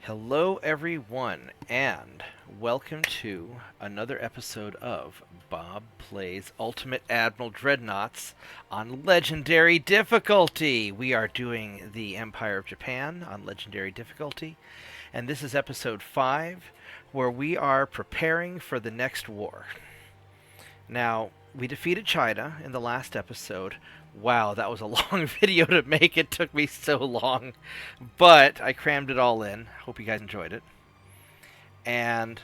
Hello, everyone, and welcome to another episode of Bob Plays Ultimate Admiral Dreadnoughts on Legendary Difficulty. We are doing the Empire of Japan on Legendary Difficulty, and this is episode 5, where we are preparing for the next war. Now, we defeated China in the last episode. Wow, that was a long video to make. It took me so long. But I crammed it all in. Hope you guys enjoyed it. And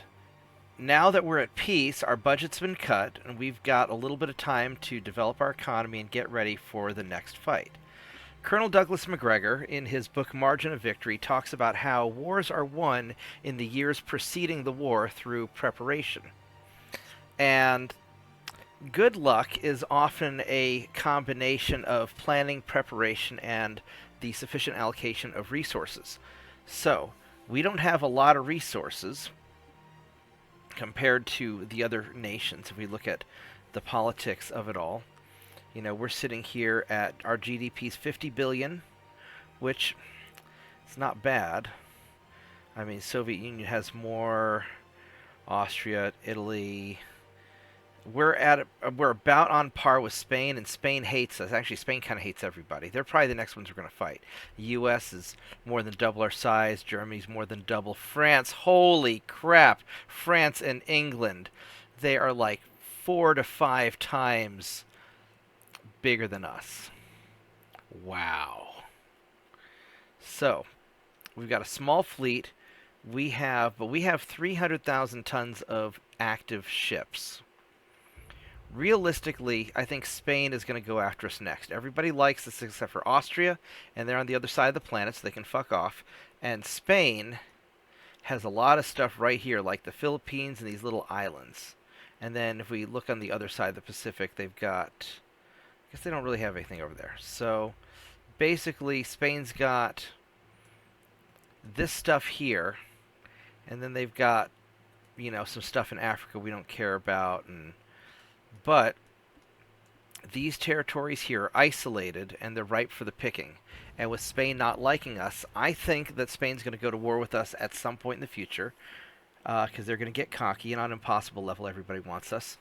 now that we're at peace, our budget's been cut, and we've got a little bit of time to develop our economy and get ready for the next fight. Colonel Douglas MacGregor, in his book Margin of Victory, talks about how wars are won in the years preceding the war through preparation. And good luck is often a combination of planning, preparation, and the sufficient allocation of resources. So, we don't have a lot of resources compared to the other nations. If we look at the politics of it all, we're sitting here at our GDP's 50 billion, which is not bad. I mean, Soviet Union has more, Austria, Italy. We're about on par with Spain, and Spain hates us. Actually, Spain kind of hates everybody. They're probably the next ones we're going to fight. The U.S. is more than double our size. Germany's more than double. France, holy crap! France and England, they are like 4 to 5 times bigger than us. Wow. So, we've got a small fleet. We have 300,000 tons of active ships. Realistically, I think Spain is going to go after us next. Everybody likes this except for Austria, and they're on the other side of the planet, so they can fuck off. And Spain has a lot of stuff right here, like the Philippines and these little islands. And then if we look on the other side of the Pacific, they've got... I guess they don't really have anything over there. So, basically, Spain's got this stuff here, and then they've got, some stuff in Africa we don't care about, but these territories here are isolated, and they're ripe for the picking. And with Spain not liking us, I think that Spain's going to go to war with us at some point in the future, because they're going to get cocky, and on an impossible level, everybody wants us.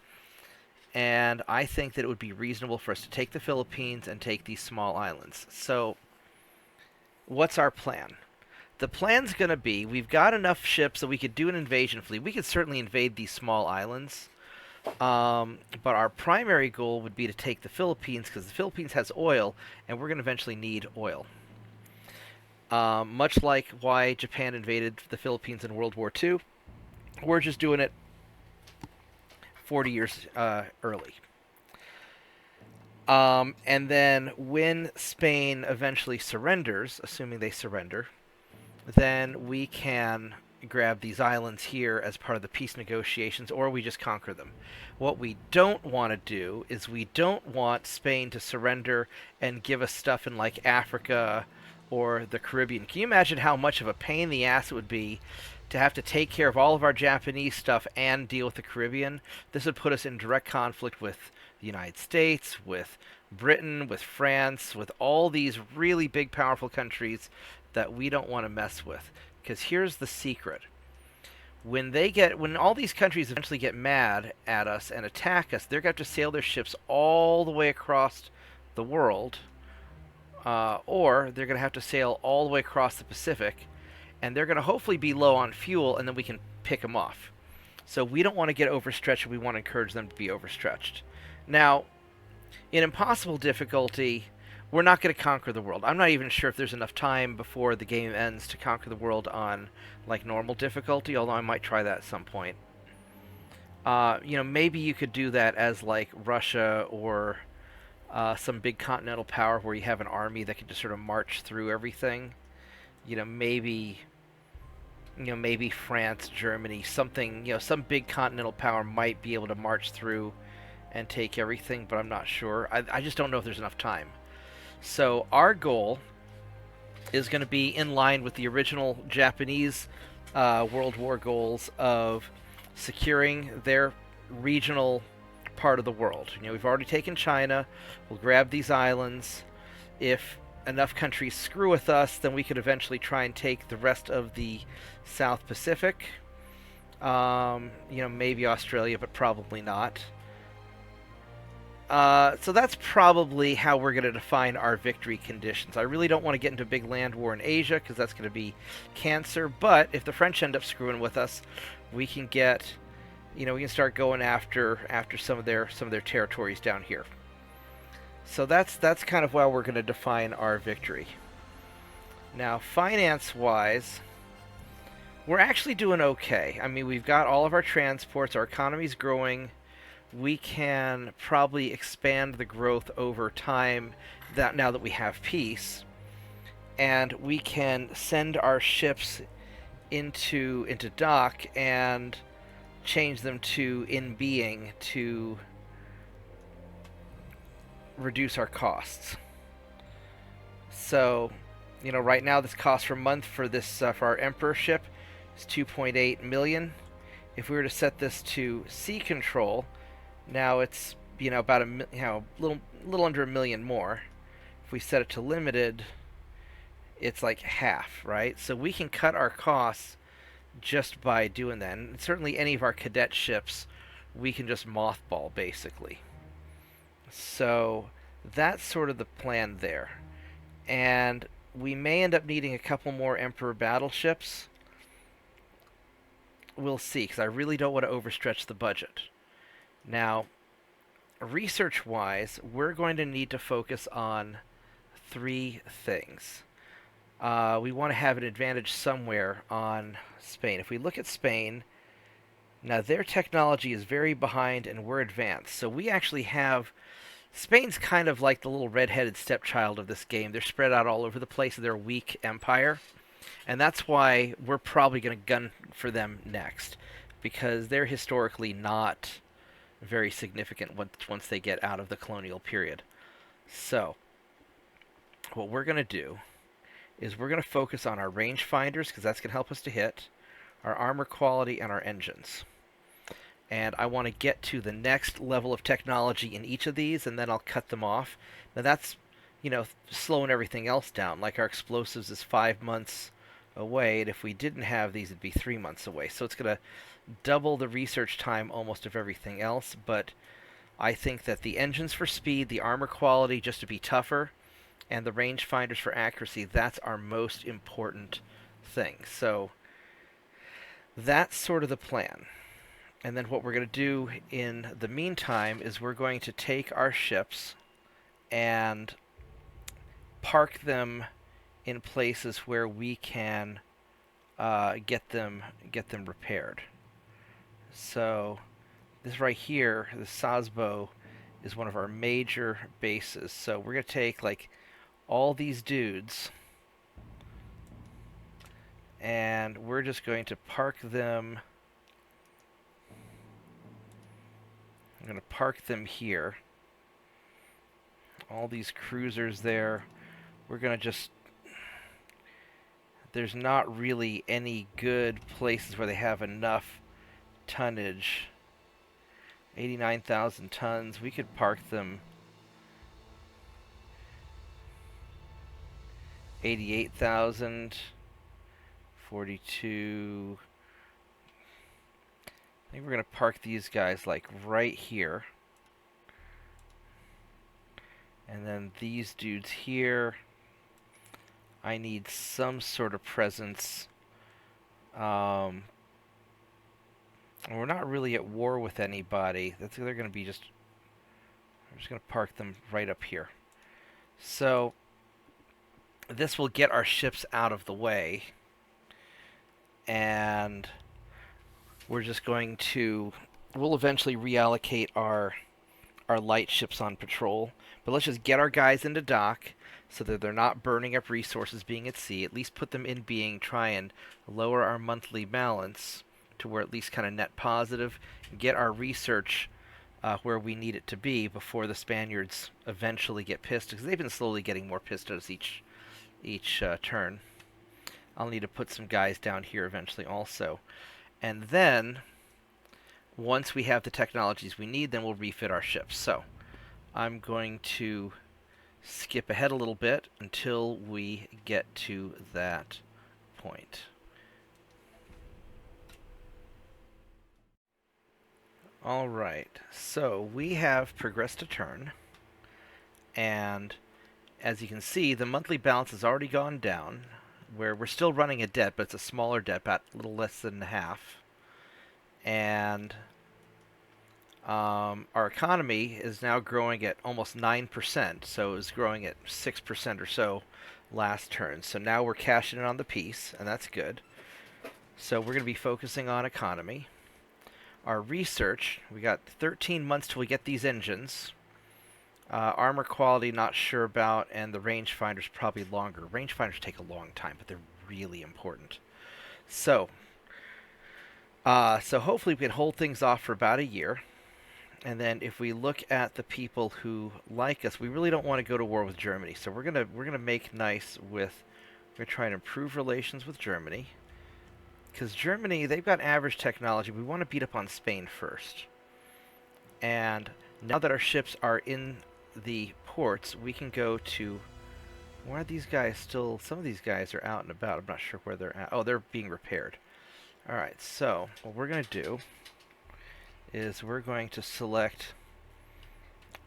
And I think that it would be reasonable for us to take the Philippines and take these small islands. So, what's our plan? The plan's going to be, we've got enough ships that we could do an invasion fleet. We could certainly invade these small islands. But our primary goal would be to take the Philippines, because the Philippines has oil, and we're going to eventually need oil. Much like why Japan invaded the Philippines in World War II, we're just doing it 40 years early. And then when Spain eventually surrenders, assuming they surrender, then we can grab these islands here as part of the peace negotiations, or we just conquer them. What we don't want to do is we don't want Spain to surrender and give us stuff in like Africa or the Caribbean. Can you imagine how much of a pain in the ass it would be to have to take care of all of our Japanese stuff and deal with the Caribbean? This would put us in direct conflict with the United States, with Britain, with France, with all these really big, powerful countries that we don't want to mess with. Because here's the secret. When all these countries eventually get mad at us and attack us, they're going to have to sail their ships all the way across the world, or they're going to have to sail all the way across the Pacific, and they're going to hopefully be low on fuel, and then we can pick them off. So we don't want to get overstretched, and we want to encourage them to be overstretched. Now, in impossible difficulty, we're not going to conquer the world. I'm not even sure if there's enough time before the game ends to conquer the world on, like, normal difficulty, although I might try that at some point. Maybe you could do that as, like, Russia or some big continental power where you have an army that can just sort of march through everything. Maybe France, Germany, something, some big continental power might be able to march through and take everything, but I'm not sure. I just don't know if there's enough time. So our goal is going to be in line with the original Japanese World War goals of securing their regional part of the world. We've already taken China. We'll grab these islands. If enough countries screw with us, then we could eventually try and take the rest of the South Pacific. Maybe Australia, but probably not. So that's probably how we're going to define our victory conditions. I really don't want to get into a big land war in Asia because that's going to be cancer. But if the French end up screwing with us, we can get, we can start going after some of their territories down here. So that's kind of how we're going to define our victory. Now, finance-wise, we're actually doing okay. I mean, we've got all of our transports, our economy's growing. We can probably expand the growth over time now that we have peace, and we can send our ships into dock and change them to in being to reduce our costs. So, right now this cost per month for this for our Emperor ship is 2.8 million. If we were to set this to sea control, now it's about a little under $1 million more. If we set it to limited, it's like half, right? So we can cut our costs just by doing that. And certainly any of our cadet ships, we can just mothball basically. So that's sort of the plan there. And we may end up needing a couple more Emperor battleships. We'll see, because I really don't want to overstretch the budget. Now, research-wise, we're going to need to focus on 3 things. We want to have an advantage somewhere on Spain. If we look at Spain, now their technology is very behind and we're advanced. So we actually have... Spain's kind of like the little red-headed stepchild of this game. They're spread out all over the place. They're a weak empire. And that's why we're probably going to gun for them next. Because they're historically not very significant once they get out of the colonial period. So, what we're going to do is we're going to focus on our rangefinders, because that's going to help us to hit, our armor quality, and our engines. And I want to get to the next level of technology in each of these, and then I'll cut them off. Now that's, slowing everything else down. Like our explosives is 5 months away, and if we didn't have these, it'd be 3 months away. So it's going to double the research time almost of everything else, but I think that the engines for speed, the armor quality just to be tougher, and the rangefinders for accuracy, that's our most important thing. So that's sort of the plan. And then what we're going to do in the meantime is we're going to take our ships and park them in places where we can get them repaired. So this right here, the Sasbo, is one of our major bases. So we're going to take like all these dudes and we're just going to park them. I'm going to park them here. All these cruisers there. We're going to just... There's not really any good places where they have enough tonnage. 89,000 tons. We could park them 88,000. 42... I think we're going to park these guys like right here. And then these dudes here. I need some sort of presence. We're not really at war with anybody. They're going to be just... I'm just going to park them right up here. So this will get our ships out of the way. And we're just going to... We'll eventually reallocate our light ships on patrol. But let's just get our guys into dock so that they're not burning up resources being at sea. At least put them in being, try and lower our monthly balance to where at least kind of net positive. Get our research where we need it to be before the Spaniards eventually get pissed. Because they've been slowly getting more pissed at us each turn. I'll need to put some guys down here eventually also. And then, once we have the technologies we need, then we'll refit our ships. So, I'm going to skip ahead a little bit until we get to that point. Alright, so we have progressed a turn, and as you can see, the monthly balance has already gone down, where we're still running a debt, but it's a smaller debt, about a little less than half. And our economy is now growing at almost 9%, so it was growing at 6% or so last turn. So now we're cashing in on the piece, and that's good. So we're going to be focusing on economy. Our research, we got 13 months till we get these engines. Armor quality, not sure about, and the rangefinders probably longer. Rangefinders take a long time, but they're really important. So hopefully we can hold things off for about a year. And then if we look at the people who like us, we really don't want to go to war with Germany. So we're gonna make nice with. We're gonna try and improve relations with Germany, because Germany, they've got average technology. We want to beat up on Spain first. And now that our ships are in the ports, we can go to. Where are these guys still? Some of these guys are out and about. I'm not sure where they're at. Oh, they're being repaired. All right. So what we're gonna do is we're going to select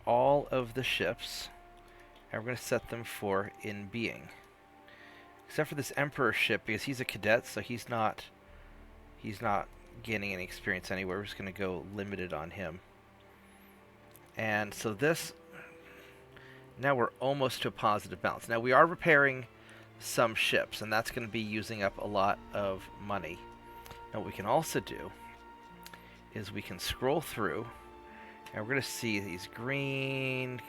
all of the ships, and we're going to set them for in being. Except for this Emperor ship, because he's a cadet, so he's not gaining any experience anywhere. We're just going to go limited on him. And so this, now we're almost to a positive balance. Now we are repairing some ships, and that's going to be using up a lot of money. Now what we can also do is we can scroll through, and we're going to see these green.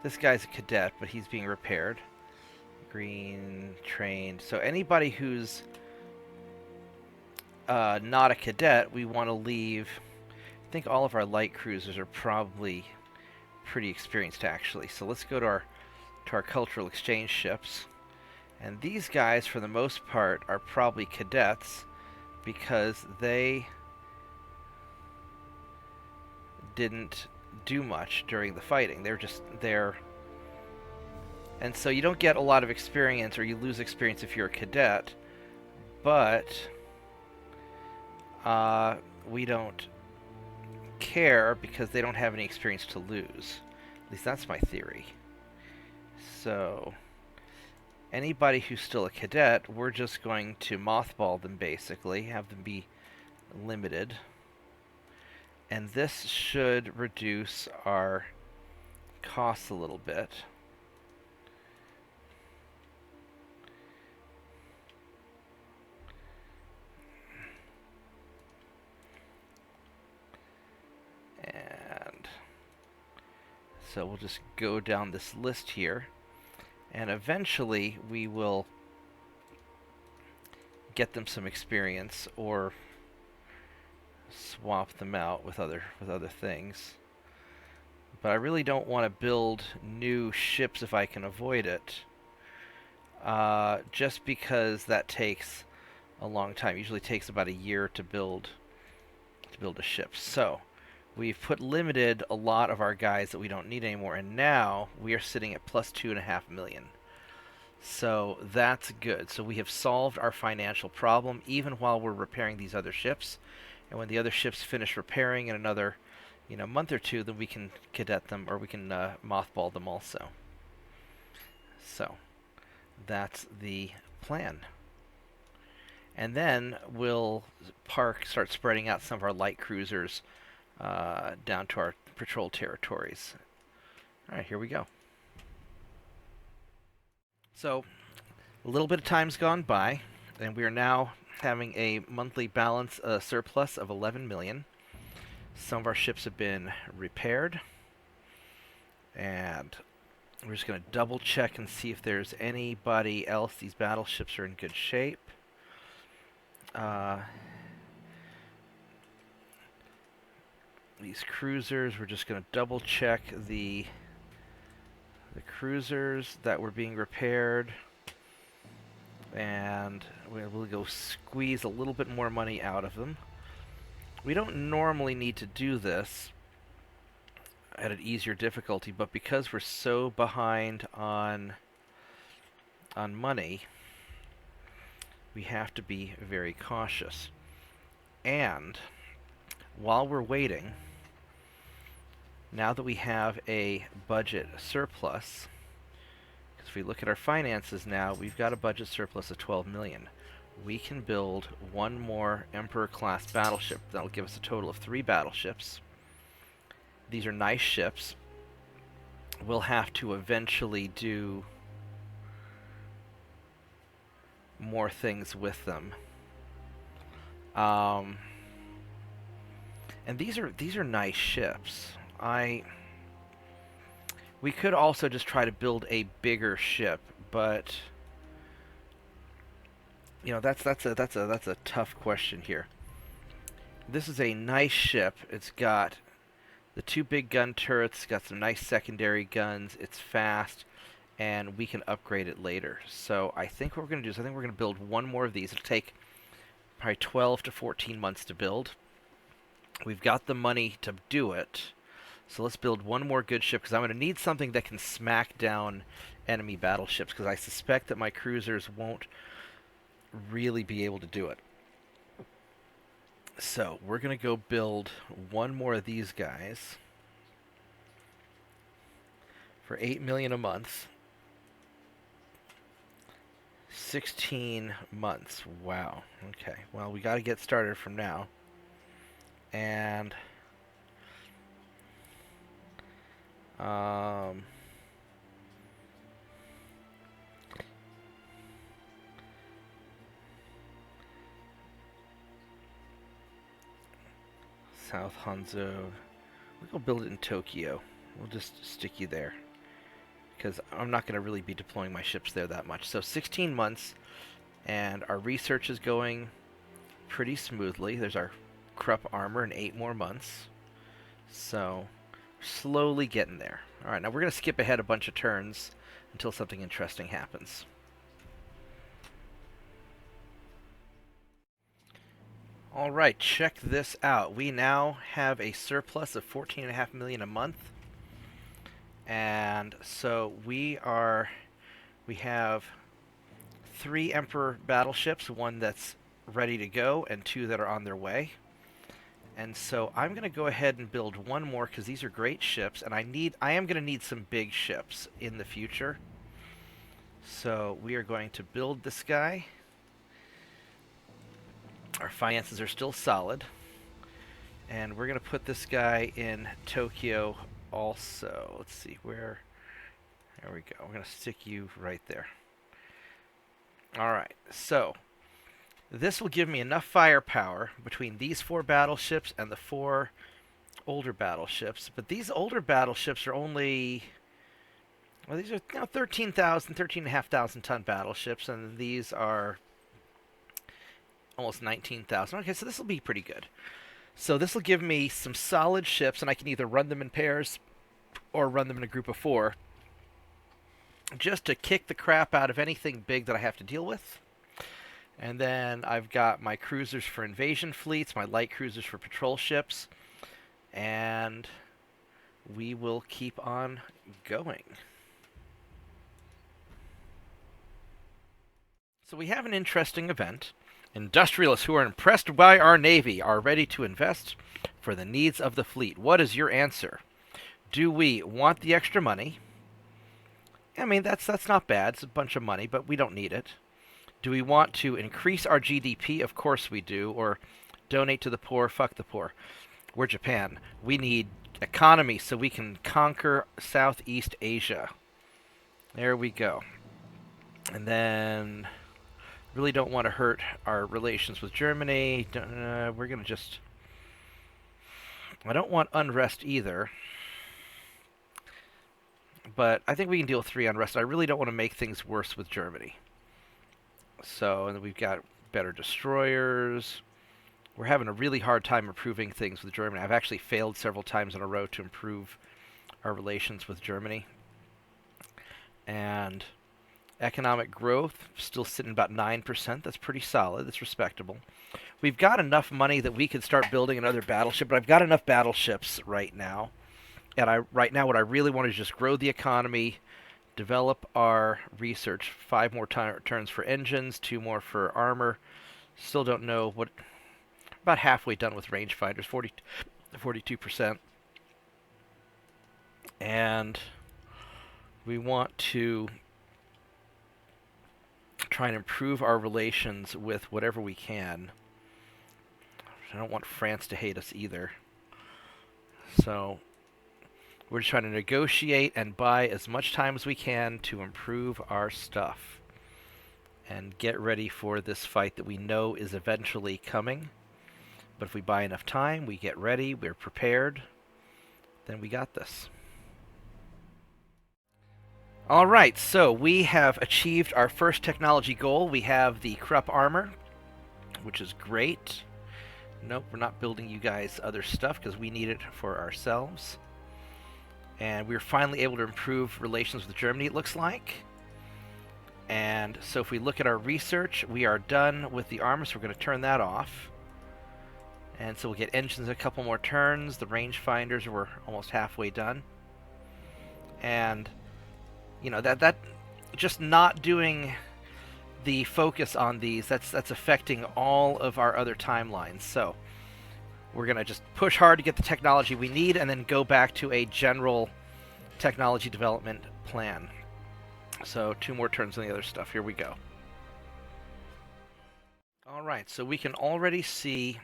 This guy's a cadet, but he's being repaired. Green, trained. So anybody who's not a cadet, we want to leave. I think all of our light cruisers are probably pretty experienced, actually. So let's go to our cultural exchange ships. And these guys, for the most part, are probably cadets, because they didn't do much during the fighting. They're just there. And so you don't get a lot of experience, or you lose experience if you're a cadet. But we don't care, because they don't have any experience to lose. At least that's my theory. So anybody who's still a cadet, we're just going to mothball them, basically, have them be limited. And this should reduce our costs a little bit. And so we'll just go down this list here. And eventually we will get them some experience, or swap them out with other things. But I really don't want to build new ships if I can avoid it, just because that takes a long time. Usually takes about a year to build a ship. So we've put limited a lot of our guys that we don't need anymore, and now we are sitting at plus 2.5 million. So that's good. So we have solved our financial problem, even while we're repairing these other ships. And when the other ships finish repairing in another, month or two, then we can cadet them, or we can mothball them also. So that's the plan. And then we'll start spreading out some of our light cruisers down to our patrol territories. All right, here we go. So a little bit of time's gone by, and we are now having a monthly balance surplus of 11 million. Some of our ships have been repaired, and we're just going to double check and see if there's anybody else. These battleships are in good shape. These cruisers, we're just going to double check the cruisers that were being repaired, and we'll go squeeze a little bit more money out of them. We don't normally need to do this, at an easier difficulty, but because we're so behind on money, we have to be very cautious. And while we're waiting, now that we have a budget surplus, because if we look at our finances now, we've got a budget surplus of 12 million. We can build one more Emperor-class battleship. That'll give us a total of 3 battleships. These are nice ships. We'll have to eventually do more things with them. And these are nice ships. We could also just try to build a bigger ship, but you know, that's a tough question here. This is a nice ship. It's got the 2 big gun turrets, got some nice secondary guns, it's fast, and we can upgrade it later. So I think what we're going to do is I think we're going to build one more of these. It'll take probably 12 to 14 months to build. We've got the money to do it. So let's build one more good ship, because I'm going to need something that can smack down enemy battleships, because I suspect that my cruisers won't really be able to do it. So we're going to go build one more of these guys for 8 million a month. 16 months. Wow. Okay. Well, we got to get started from now. And South Hanzo. We'll go build it in Tokyo. We'll just stick you there, because I'm not going to really be deploying my ships there that much. So 16 months, and our research is going pretty smoothly. There's our Krupp armor in 8 more months. So slowly getting there. Alright, now we're going to skip ahead a bunch of turns until something interesting happens. Alright, check this out. We now have a surplus of 14.5 million a month. And so we have 3 Emperor battleships, 1 that's ready to go and 2 that are on their way. And so I'm going to go ahead and build one more, because these are great ships, and I am going to need some big ships in the future. So we are going to build this guy. Our finances are still solid. And we're going to put this guy in Tokyo also. Let's see, where... There we go. We're going to stick you right there. Alright, so this will give me enough firepower between these 4 battleships and the 4 older battleships. But these older battleships are only... Well, these are 13,500 ton battleships, and these are almost 19,000. Okay, so this will be pretty good. So this will give me some solid ships, and I can either run them in pairs or run them in a group of 4, just to kick the crap out of anything big that I have to deal with. And then I've got my cruisers for invasion fleets, my light cruisers for patrol ships, and we will keep on going. So we have an interesting event. Industrialists who are impressed by our Navy are ready to invest for the needs of the fleet. What is your answer? Do we want the extra money? I mean, that's not bad. It's a bunch of money, but we don't need it. Do we want to increase our GDP? Of course we do. Or donate to the poor? Fuck the poor. We're Japan. We need economy so we can conquer Southeast Asia. There we go. And then... really don't want to hurt our relations with Germany. We're going to just... I don't want unrest either. But I think we can deal with 3 unrest. I really don't want to make things worse with Germany. So, and then we've got better destroyers. We're having a really hard time improving things with Germany. I've actually failed several times in a row to improve our relations with Germany. And economic growth, still sitting about 9%. That's pretty solid. That's respectable. We've got enough money that we could start building another battleship, but I've got enough battleships right now And right now, what I really want is just grow the economy, develop our research. 5 more turns for engines, 2 more for armor. Still don't know what. About halfway done with rangefinders, 42%. And we want to try and improve our relations with whatever we can. I don't want France to hate us either. So we're just trying to negotiate and buy as much time as we can to improve our stuff and get ready for this fight that we know is eventually coming. But if we buy enough time, we get ready, we're prepared, then we got this. Alright, so we have achieved our first technology goal. We have the Krupp armor, which is great. Nope, we're not building you guys other stuff because we need it for ourselves. And we're finally able to improve relations with Germany, it looks like. And so if we look at our research, we are done with the armor, so we're going to turn that off. And so we'll get engines a couple more turns. The rangefinders were almost halfway done. And, you know, that just not doing the focus on these, that's affecting all of our other timelines. So we're going to just push hard to get the technology we need and then go back to a general technology development plan. So 2 more turns on the other stuff. Here we go. Alright, so we can already see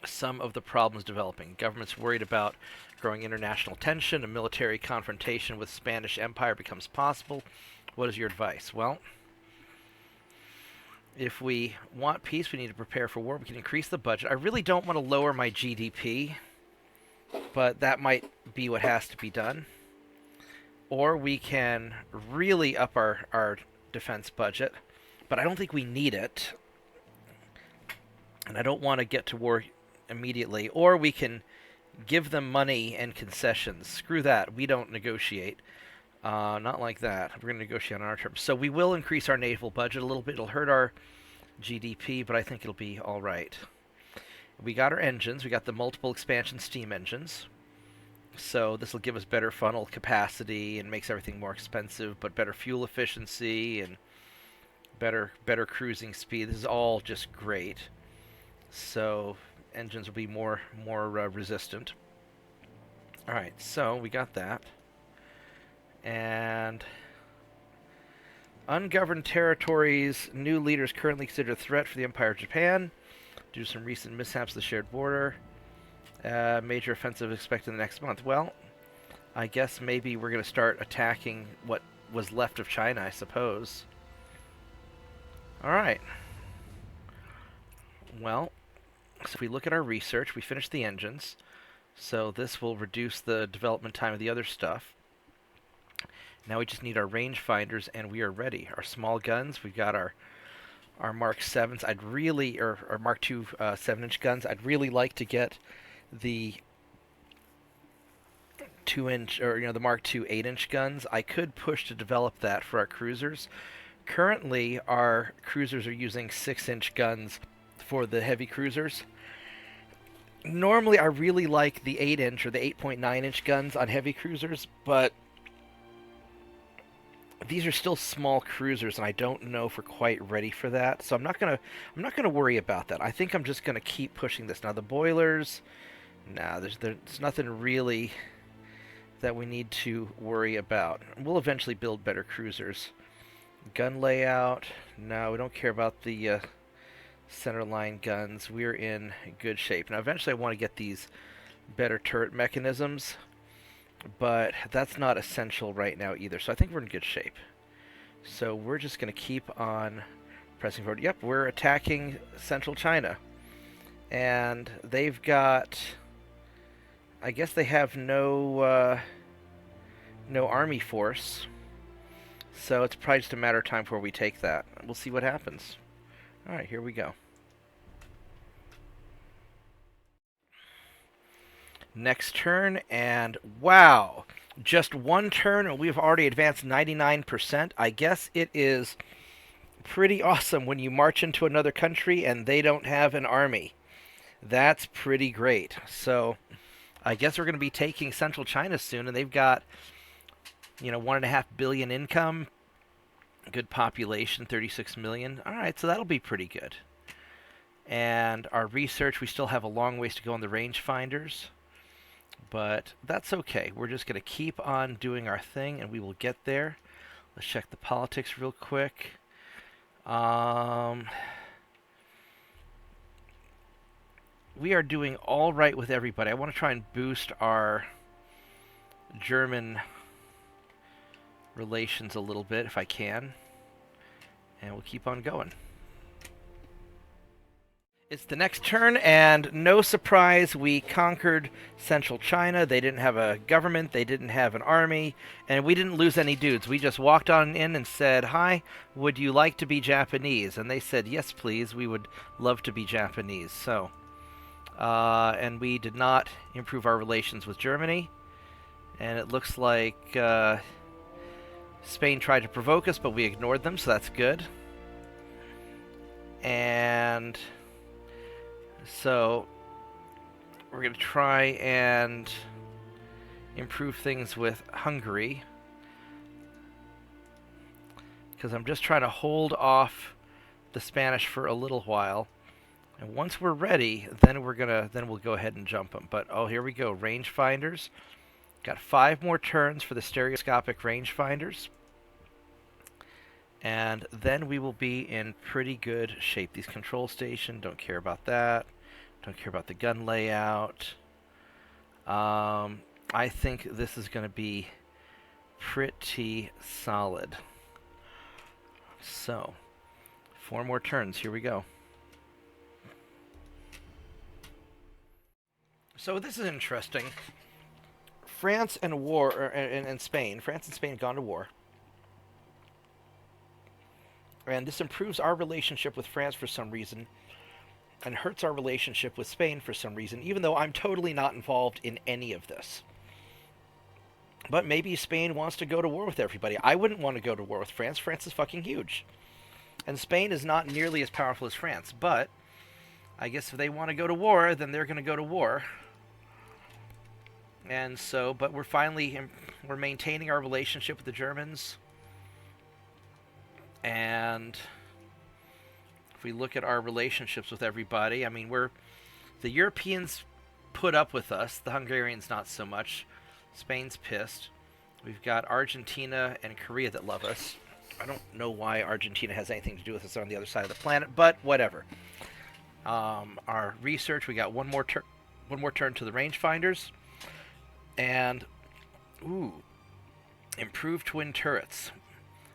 some of the problems developing. Government's worried about growing international tension. A military confrontation with Spanish Empire becomes possible. What is your advice? Well, if we want peace, we need to prepare for war. We can increase the budget. I really don't want to lower my GDP, but that might be what has to be done. Or we can really up our defense budget, but I don't think we need it. And I don't want to get to war immediately. Or we can give them money and concessions. Screw that. We don't negotiate. Not like that. We're going to negotiate on our terms. So we will increase our naval budget a little bit. It'll hurt our GDP, but I think it'll be all right. We got our engines. We got the multiple expansion steam engines. So this will give us better funnel capacity and makes everything more expensive, but better fuel efficiency and better cruising speed. This is all just great. So engines will be more resistant. All right, so we got that. And ungoverned territories, new leaders currently considered a threat for the Empire of Japan due to some recent mishaps of the shared border. Major offensive expected in the next month. Well, I guess maybe we're going to start attacking what was left of China, I suppose. Alright. Well, so if we look at our research, we finished the engines. So this will reduce the development time of the other stuff. Now we just need our rangefinders, and we are ready. Our small guns, we've got our Mark 7s. I'd really, or Mark II 7-inch guns. I'd really like to get the 2-inch, or the Mark II 8-inch guns. I could push to develop that for our cruisers. Currently, our cruisers are using 6-inch guns for the heavy cruisers. Normally, I really like the 8-inch or the 8.9-inch guns on heavy cruisers, but these are still small cruisers, and I don't know if we're quite ready for that. So I'm not gonna worry about that. I think I'm just gonna keep pushing this. Now the boilers, nah, there's nothing really that we need to worry about. We'll eventually build better cruisers. Gun layout, no, we don't care about the center line guns. We're in good shape. Now eventually I want to get these better turret mechanisms, but that's not essential right now either. So I think we're in good shape. So we're just going to keep on pressing forward. Yep, we're attacking central China. And they've got, I guess they have no army force. So it's probably just a matter of time before we take that. We'll see what happens. Alright, here we go. Next turn, and wow! Just one turn, and we've already advanced 99%. I guess it is pretty awesome when you march into another country and they don't have an army. That's pretty great. So, I guess we're going to be taking Central China soon, and they've got, 1.5 billion income, good population, 36 million. All right, so that'll be pretty good. And our research, we still have a long ways to go on the rangefinders, but that's okay. We're just going to keep on doing our thing, and we will get there. Let's check the politics real quick. We are doing all right with everybody. I want to try and boost our German relations a little bit if I can, and we'll keep on going. It's the next turn, and no surprise, we conquered Central China. They didn't have a government, they didn't have an army, and we didn't lose any dudes. We just walked on in and said, "Hi, would you like to be Japanese?" And they said, "Yes, please, we would love to be Japanese." So, and we did not improve our relations with Germany, and it looks like Spain tried to provoke us, but we ignored them, so that's good. And so we're going to try and improve things with Hungary, because I'm just trying to hold off the Spanish for a little while, and once we're ready, then we'll go ahead and jump them. But oh, here we go, rangefinders. Got 5 more turns for the stereoscopic rangefinders, and then we will be in pretty good shape. These control station, don't care about that. Don't care about the gun layout. I think this is going to be pretty solid. So, 4 more turns. Here we go. So this is interesting. France and Spain. France and Spain have gone to war. And this improves our relationship with France for some reason, and hurts our relationship with Spain for some reason, even though I'm totally not involved in any of this. But maybe Spain wants to go to war with everybody. I wouldn't want to go to war with France. France is fucking huge. And Spain is not nearly as powerful as France. But I guess if they want to go to war, then they're going to go to war. And so, but we're maintaining our relationship with the Germans. And if we look at our relationships with everybody, I mean, the Europeans put up with us, the Hungarians not so much. Spain's pissed. We've got Argentina and Korea that love us. I don't know why Argentina has anything to do with us on the other side of the planet, but whatever. Our research, we got one more turn to the rangefinders, and improved twin turrets.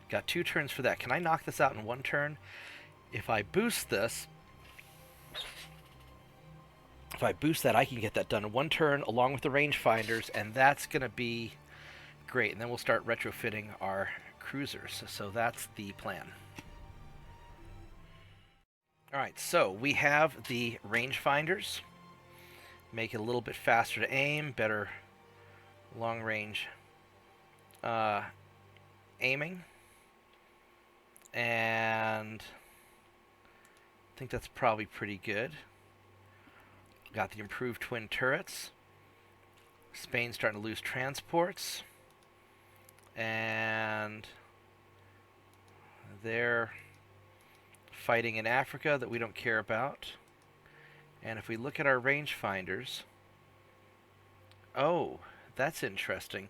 Got 2 turns for that. Can I knock this out in 1 turn? If I boost this, I can get that done in 1 turn along with the rangefinders, and that's going to be great. And then we'll start retrofitting our cruisers. So that's the plan. Alright, so we have the rangefinders. Make it a little bit faster to aim, better long range aiming. And I think that's probably pretty good. Got the improved twin turrets. Spain's starting to lose transports. And they're fighting in Africa that we don't care about. And if we look at our rangefinders, oh, that's interesting.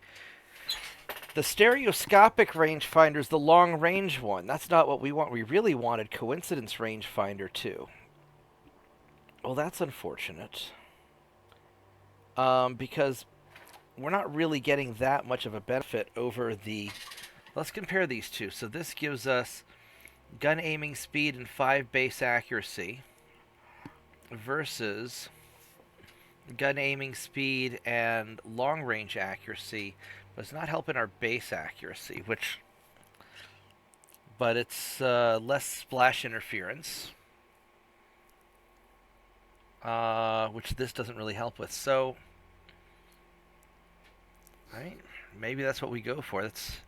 The stereoscopic rangefinder is the long range one. That's not what we want. We really wanted coincidence rangefinder too. Well, that's unfortunate. Because we're not really getting that much of a benefit over the... Let's compare these two. So this gives us gun aiming speed and 5 base accuracy versus gun aiming speed and long range accuracy. But it's not helping our base accuracy, but it's less splash interference, which this doesn't really help with. So, right, maybe that's what we go for. It's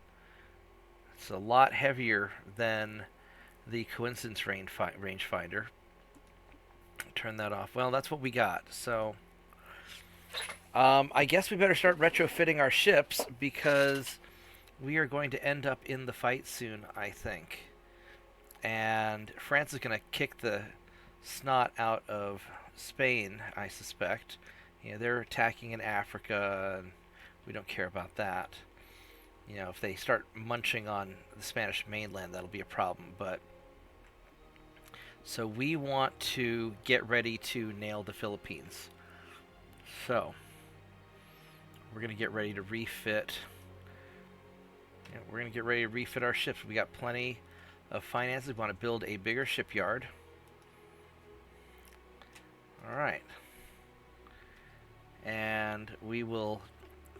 a lot heavier than the coincidence rangefinder. Turn that off. Well, that's what we got. So, I guess we better start retrofitting our ships because we are going to end up in the fight soon, I think. And France is going to kick the snot out of Spain, I suspect. You know, they're attacking in Africa, and we don't care about that. You know, if they start munching on the Spanish mainland, that'll be a problem. But so we want to get ready to nail the Philippines. So we're going to get ready to refit. You know, we're going to get ready to refit our ships. We got plenty of finances. We want to build a bigger shipyard. All right. And we will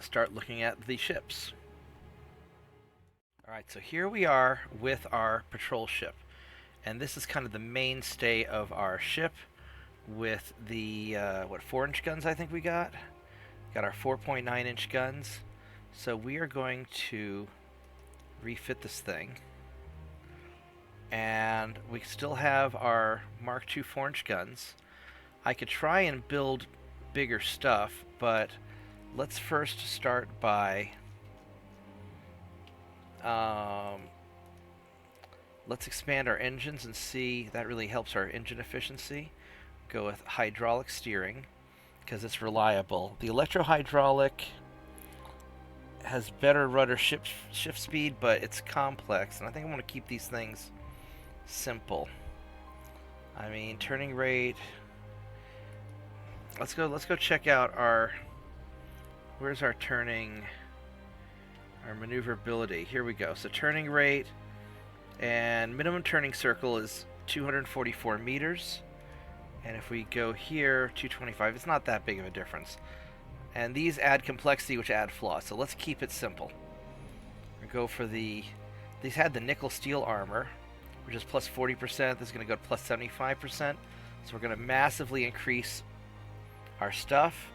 start looking at the ships. All right, so here we are with our patrol ship. And this is kind of the mainstay of our ship with the, 4-inch guns I think we got? Got our 4.9-inch guns. So we are going to refit this thing. And we still have our Mark II 4-inch guns. I could try and build bigger stuff, but let's first start by let's expand our engines and see that really helps our engine efficiency. Go with hydraulic steering because it's reliable. The electro-hydraulic has better rudder shift speed, but it's complex, and I think I want to keep these things simple. I mean, turning rate. Let's go check out our. Where's our turning? Our maneuverability. Here we go. So turning rate and minimum turning circle is 244 meters. And if we go here, 225, it's not that big of a difference. And these add complexity, which add flaws. So let's keep it simple. We go for the. These had the nickel steel armor, which is plus 40%. This is going to go to plus 75%. So we're going to massively increase our stuff.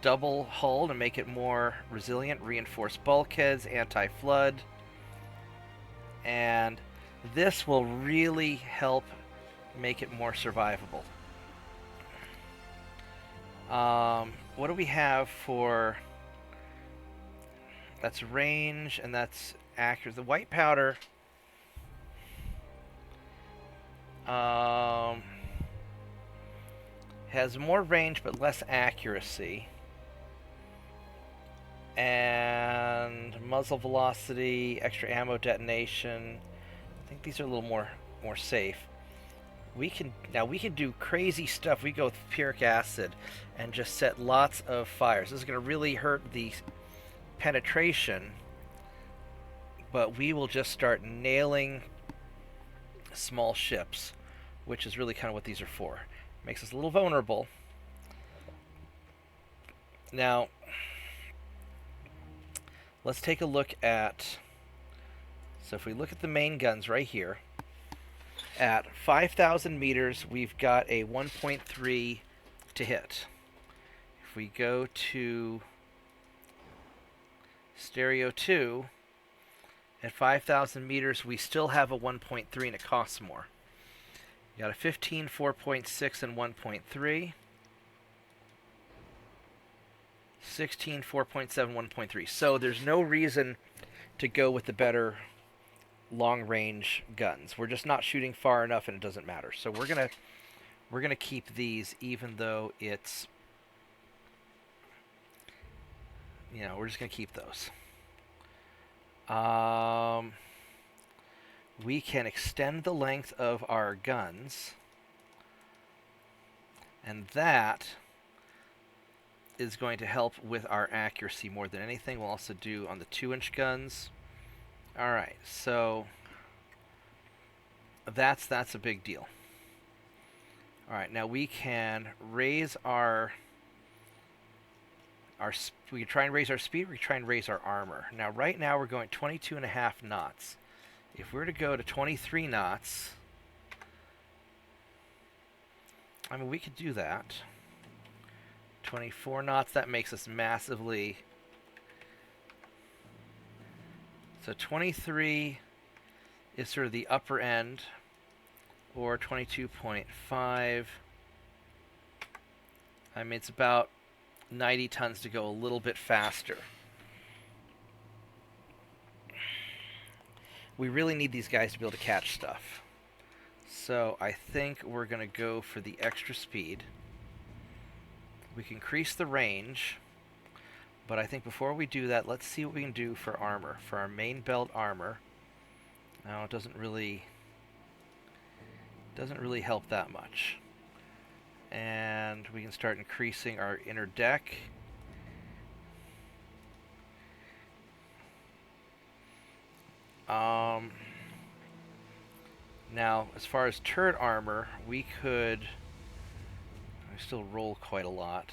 Double hull to make it more resilient, reinforced bulkheads, anti-flood, and this will really help make it more survivable. What do we have for? That's range and that's accuracy. The white powder has more range but less accuracy. And muzzle velocity, extra ammo detonation. I think these are a little more safe. We can do crazy stuff. We go with puric acid and just set lots of fires. This is going to really hurt the penetration, but we will just start nailing small ships, which is really kind of what these are for. Makes us a little vulnerable. Now, let's take a look at, so if we look at the main guns right here, at 5,000 meters, we've got a 1.3 to hit. If we go to Stereo 2, at 5,000 meters, we still have a 1.3 and it costs more. You got a 15, 4.6, and 1.3. 16, 4.7, 1.3. So there's no reason to go with the better long-range guns. We're just not shooting far enough, and it doesn't matter. So we're gonna keep these, even though it's, you know, we're just gonna keep those. We can extend the length of our guns, and that is going to help with our accuracy more than anything. We'll also do on the 2-inch guns. Alright, so that's a big deal. Alright, now we can raise we can try and raise our speed, we can try and raise our armor. Now right now we're going 22.5 knots. If we were to go to 23 knots, I mean, we could do that. 24 knots, that makes us massively. So 23 is sort of the upper end, or 22.5. I mean, it's about 90 tons to go a little bit faster. We really need these guys to be able to catch stuff. So I think we're going to go for the extra speed. We can increase the range, but I think before we do that, let's see what we can do for armor. For our main belt armor. Now it doesn't really help that much. And we can start increasing our inner deck. Now, as far as turret armor, we still roll quite a lot.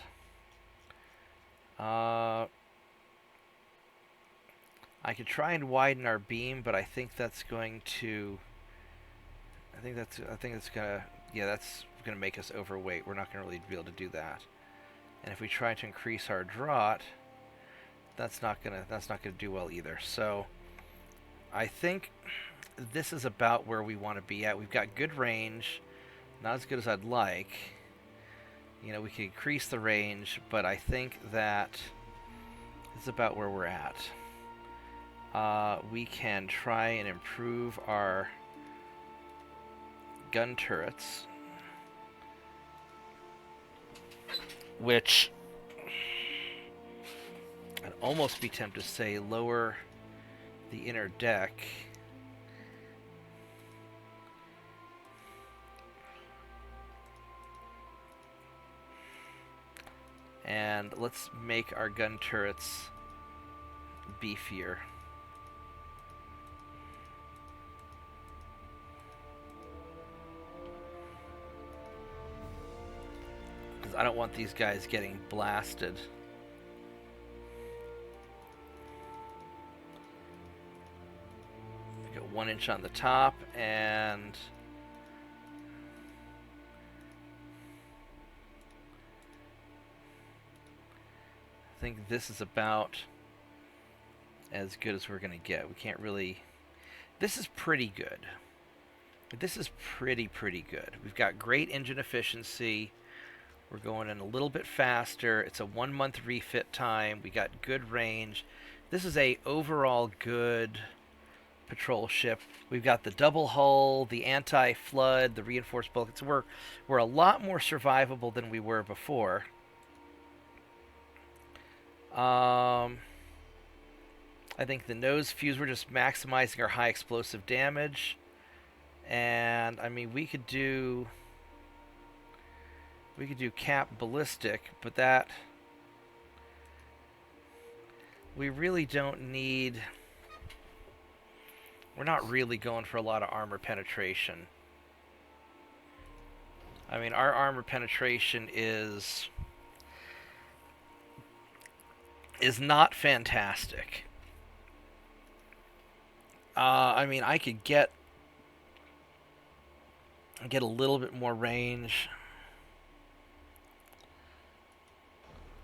I could try and widen our beam, but I think that's going to. I think that's gonna. Yeah, that's gonna make us overweight. We're not gonna really be able to do that. And if we try to increase our draught, that's not gonna do well either. So I think this is about where we want to be at. We've got good range, not as good as I'd like. You know, we can increase the range, but I think that it's about where we're at. We can try and improve our gun turrets, which I'd almost be tempted to say lower the inner deck. And let's make our gun turrets beefier. Because I don't want these guys getting blasted. We got 1 inch on the top, and I think this is about as good as we're going to get. We can't really. This is pretty good. This is pretty good. We've got great engine efficiency. We're going in a little bit faster. It's a 1 month refit time. We got good range. This is a overall good patrol ship. We've got the double hull, the anti-flood, the reinforced bulkheads. We're a lot more survivable than we were before. I think the nose fuse, we're just maximizing our high explosive damage. And I mean, we could do cap ballistic, but that we really don't need. We're not really going for a lot of armor penetration. I mean, our armor penetration is not fantastic. I mean, I could get a little bit more range,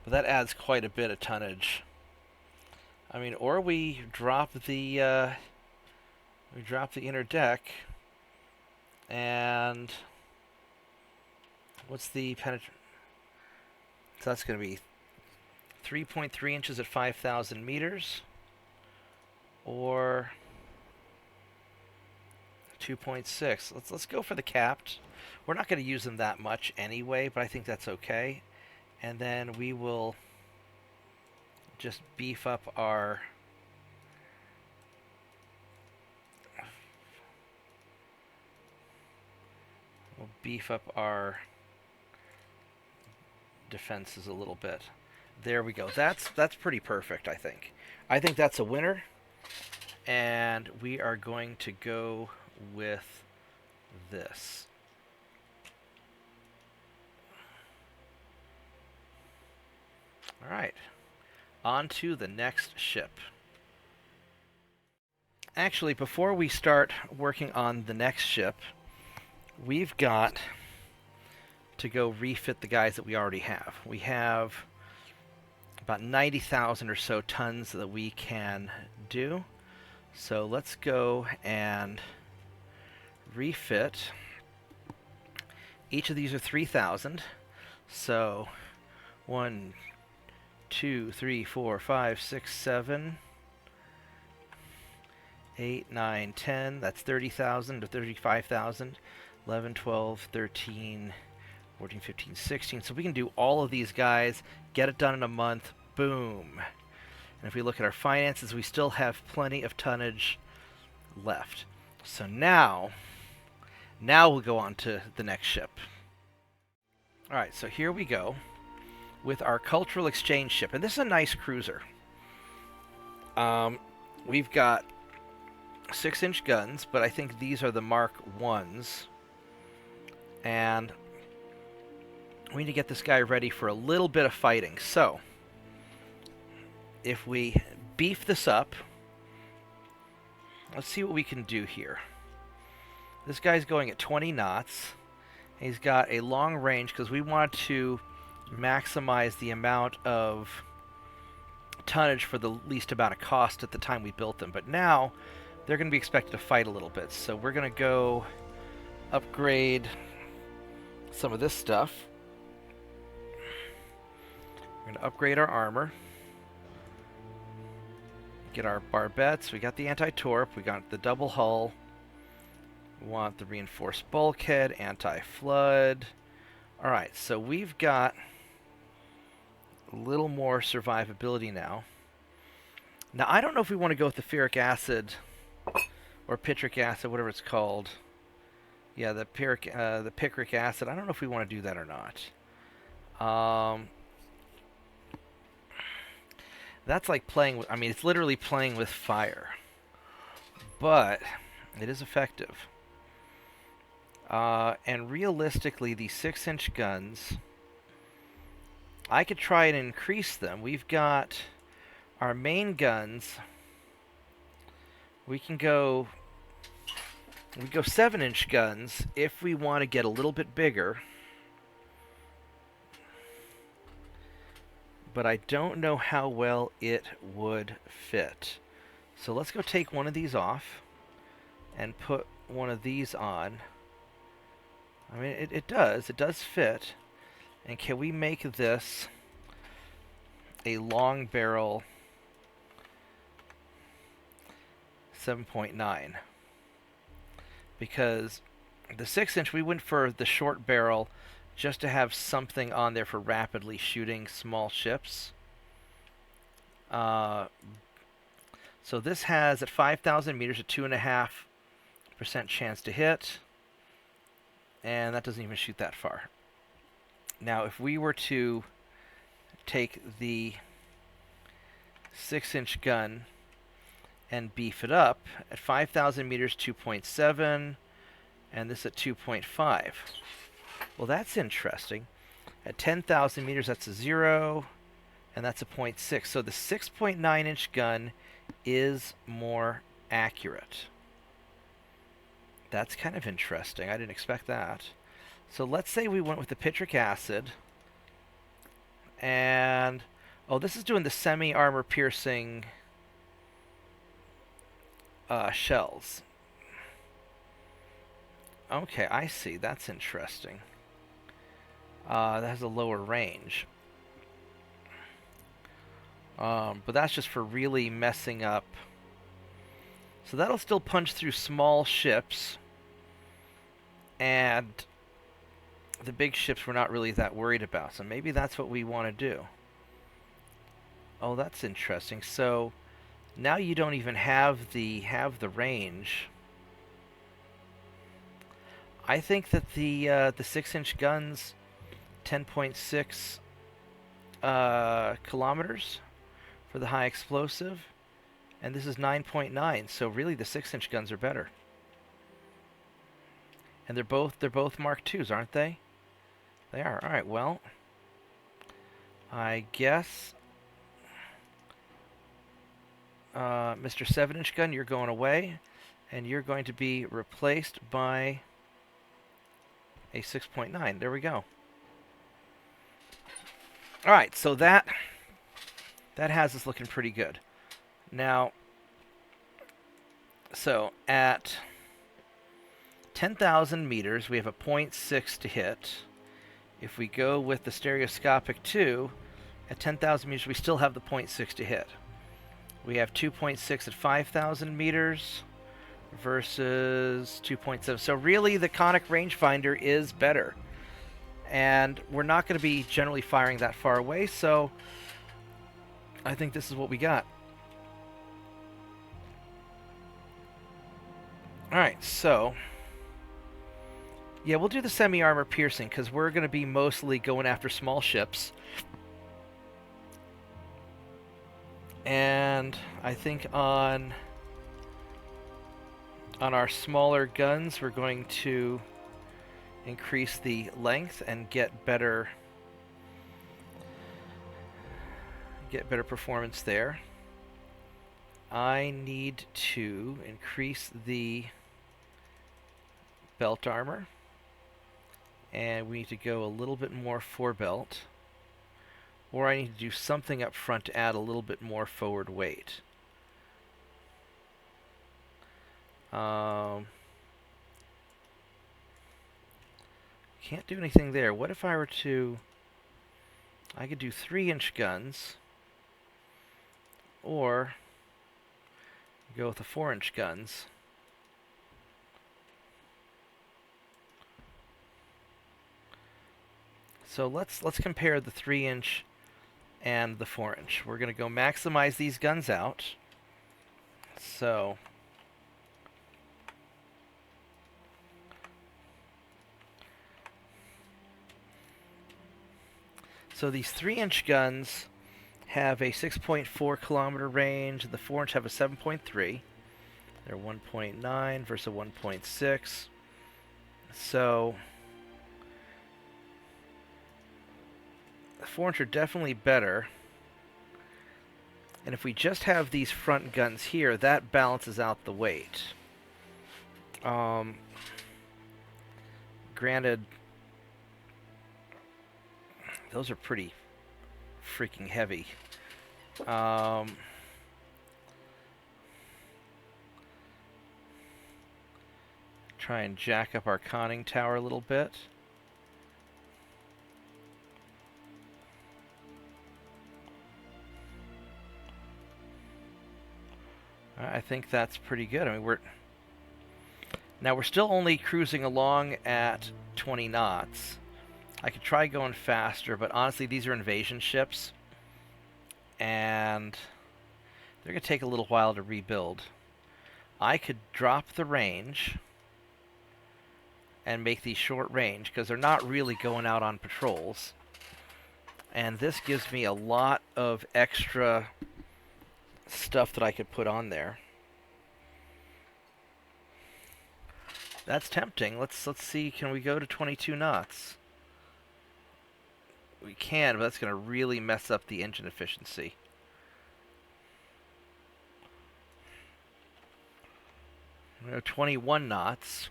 but that adds quite a bit of tonnage. I mean, or we drop the inner deck, and what's the penetration? So that's going to be 3.3 inches at 5,000 meters, or 2.6. Let's go for the capped. We're not going to use them that much anyway, but I think that's okay. And then we will just beef up our defenses a little bit. There we go. That's pretty perfect, I think. I think that's a winner. And we are going to go with this. All right. On to the next ship. Actually, before we start working on the next ship, we've got to go refit the guys that we already have. We have about 90,000 or so tons that we can do. So let's go and refit. Each of these are 3,000. So 1, 2, 3, 4, 5, 6, 7, 8, 9, 10. That's 30,000 to 35,000. 11, 12, 13, 14, 15, 16. So we can do all of these guys, get it done in a month, boom. And if we look at our finances, we still have plenty of tonnage left. So now we'll go on to the next ship. All right, so here we go with our cultural exchange ship. And this is a nice cruiser. We've got 6-inch guns, but I think these are the Mark 1s. And we need to get this guy ready for a little bit of fighting. So, if we beef this up, let's see what we can do here. This guy's going at 20 knots. He's got a long range because we want to maximize the amount of tonnage for the least amount of cost at the time we built them. But now they're going to be expected to fight a little bit. So we're going to go upgrade some of this stuff. We're going to upgrade our armor. Get our barbettes. We got the anti-torp. We got the double hull. We want the reinforced bulkhead, anti-flood. Alright, so we've got a little more survivability now. Now, I don't know if we want to go with the ferric acid or picric acid, whatever it's called. Yeah, the picric acid. I don't know if we want to do that or not. That's like playing with... I mean, it's literally playing with fire. But it is effective. And realistically, these 6-inch guns, I could try and increase them. We've got our main guns. We go 7-inch guns if we want to get a little bit bigger. But I don't know how well it would fit. So let's go take one of these off and put one of these on. I mean, it does fit. And can we make this a long barrel 7.9? Because the 6-inch, we went for the short barrel just to have something on there for rapidly shooting small ships. So this has, at 5,000 meters, a 2.5% chance to hit. And that doesn't even shoot that far. Now, if we were to take the 6-inch gun and beef it up, at 5,000 meters, 2.7, and this at 2.5. Well, that's interesting. At 10,000 meters, that's a 0, and that's a 0.6. So the 6.9-inch gun is more accurate. That's kind of interesting. I didn't expect that. So let's say we went with the picric acid. And, oh, this is doing the semi-armor piercing shells. Okay, I see. That's interesting. That has a lower range. But that's just for really messing up. So that'll still punch through small ships. And the big ships we're not really that worried about. So maybe that's what we want to do. Oh, that's interesting. So now you don't even have the range. I think that the 6-inch guns, 10.6 kilometers for the high explosive, and this is 9.9. So really, the 6-inch guns are better. And they're both Mark IIs, aren't they? They are. All right. Well, I guess, Mr. 7-inch gun, you're going away, and you're going to be replaced by a 6.9. There we go. All right. So that has us looking pretty good. Now, so at 10,000 meters, we have a 0.6 to hit. If we go with the stereoscopic 2, At 10,000 meters, we still have the .6 to hit. We have 2.6 at 5,000 meters versus 2.7. So really, the conic rangefinder is better. And we're not going to be generally firing that far away, so I think this is what we got. Alright, so yeah, we'll do the semi-armor piercing because we're going to be mostly going after small ships. And I think on our smaller guns, we're going to increase the length and get better performance there. I need to increase the belt armor, and we need to go a little bit more forebelt, or I need to do something up front to add a little bit more forward weight. Can't do anything there. What if I were to... I could do 3-inch guns, or go with the 4-inch guns. So let's compare the 3-inch and the 4-inch. We're going to go maximize these guns out. So these 3-inch guns have a 6.4 kilometer range, and the 4-inch have a 7.3. They're 1.9 versus 1.6. So the 4-inch are definitely better. And if we just have these front guns here, that balances out the weight. Granted, those are pretty freaking heavy. Try and jack up our conning tower a little bit. I think that's pretty good. I mean, we're still only cruising along at 20 knots. I could try going faster, but honestly, these are invasion ships, and they're going to take a little while to rebuild. I could drop the range and make these short range, because they're not really going out on patrols. And this gives me a lot of extra stuff that I could put on there. That's tempting. Let's see, can we go to 22 knots? We can, but that's going to really mess up the engine efficiency. We go 21 knots.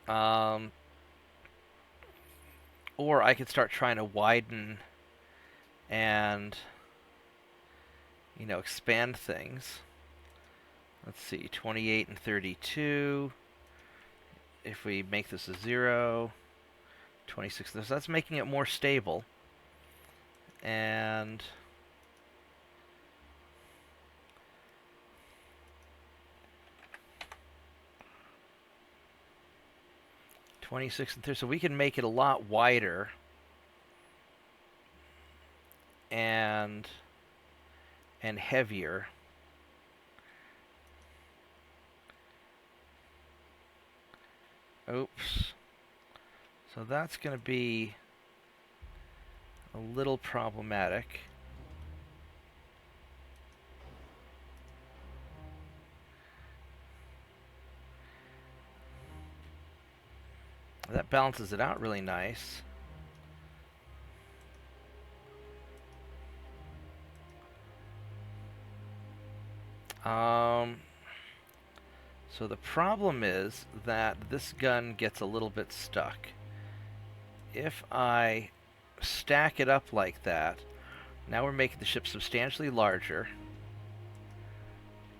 Or I could start trying to widen and, you know, expand things. Let's see, 28 and 32. If we make this a 0, 26, so that's making it more stable. And (26 and 30), so we can make it a lot wider and heavier. Oops. So that's going to be a little problematic. That balances it out really nice. So the problem is that this gun gets a little bit stuck. If I stack it up like that, now we're making the ship substantially larger,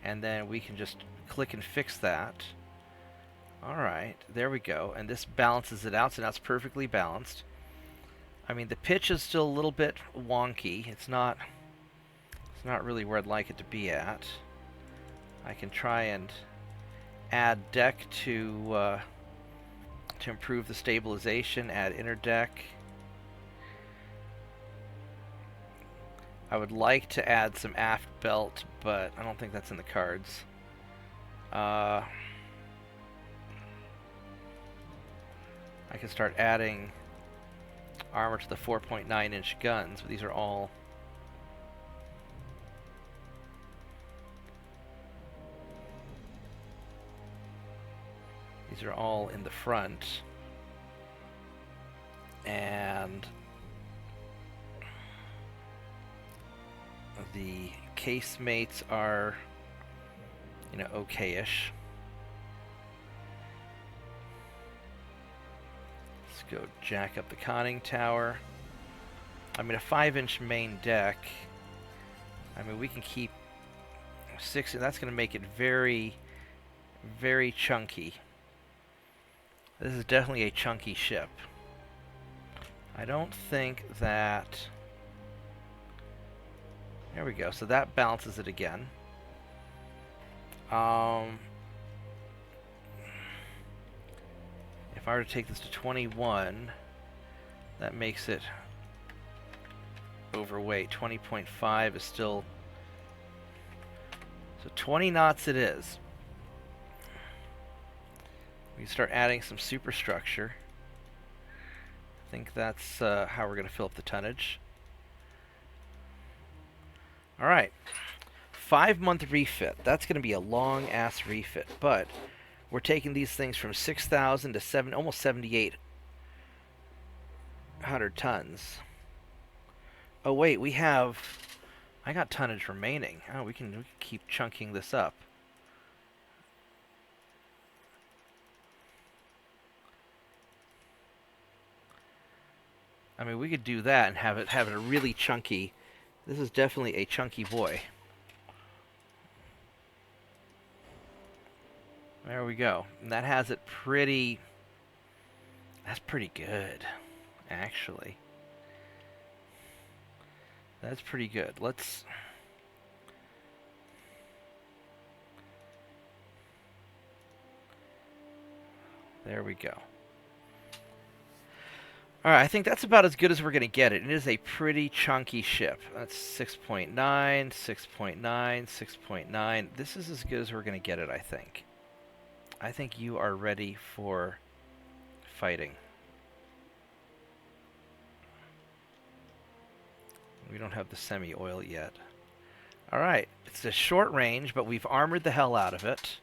and then we can just click and fix that. Alright, there we go, and this balances it out, so now it's perfectly balanced. I mean, the pitch is still a little bit wonky. It's not really where I'd like it to be at. I can try and add deck to improve the stabilization, add inner deck. I would like to add some aft belt, but I don't think that's in the cards. I can start adding armor to the 4.9-inch guns, but these are all in the front, and the casemates are, okay-ish. Let's go jack up the conning tower. I mean, a 5-inch main deck. I mean, we can keep 6, and that's going to make it very, very chunky. This is definitely a chunky ship. I don't think that... There we go. So that balances it again. If I were to take this to 21, that makes it overweight. 20.5 is still... So 20 knots it is. We can start adding some superstructure. I think that's how we're going to fill up the tonnage. Alright. 5-month refit. That's going to be a long-ass refit, but we're taking these things from 6,000 to almost 7,800 tons. Oh, wait, we have... I got tonnage remaining. Oh, we can keep chunking this up. I mean, we could do that and have it a really chunky... This is definitely a chunky boy. There we go. And that has it pretty... That's pretty good, actually. That's pretty good. Let's... There we go. Alright, I think that's about as good as we're going to get it. It is a pretty chunky ship. That's 6.9, 6.9, 6.9. This is as good as we're going to get it, I think. I think you are ready for fighting. We don't have the semi-oil yet. Alright, it's a short range, but we've armored the hell out of it.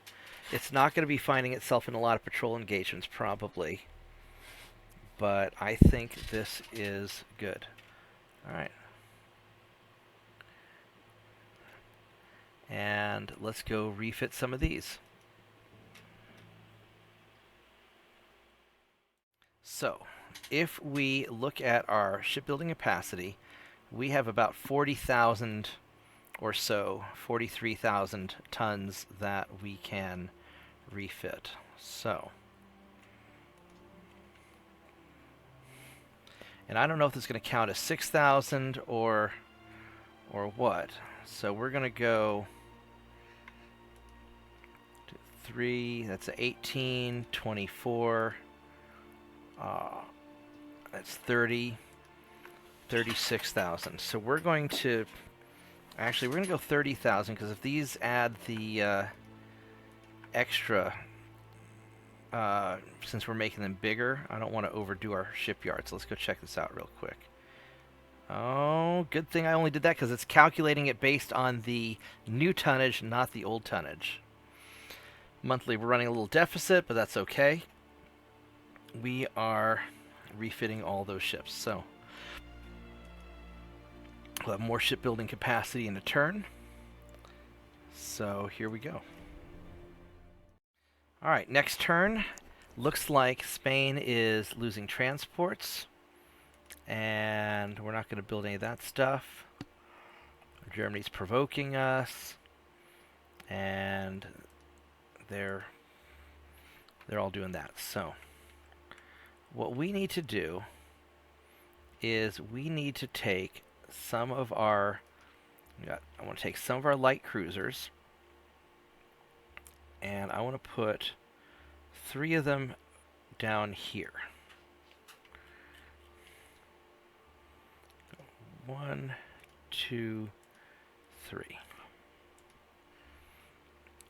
It's not going to be finding itself in a lot of patrol engagements, probably. But I think this is good. Alright. And let's go refit some of these. So, if we look at our shipbuilding capacity, we have about 40,000 or so, 43,000 tons that we can refit. So... And I don't know if this is going to count as 6,000 or what. So we're going to go to 3. That's 18, 24. That's 30, 36,000. So we're going to... Actually, we're going to go 30,000 because if these add the extra... since we're making them bigger, I don't want to overdo our shipyard, so let's go check this out real quick. Oh, good thing I only did that because it's calculating it based on the new tonnage, not the old tonnage. Monthly, we're running a little deficit, but that's okay. We are refitting all those ships, so we'll have more shipbuilding capacity in a turn. So here we go. Alright, next turn. Looks like Spain is losing transports. And we're not going to build any of that stuff. Germany's provoking us. And they're all doing that. So, what we need to do is we need to take some of our... I want to take some of our light cruisers, and I want to put 3 of them down here. 1, 2, 3.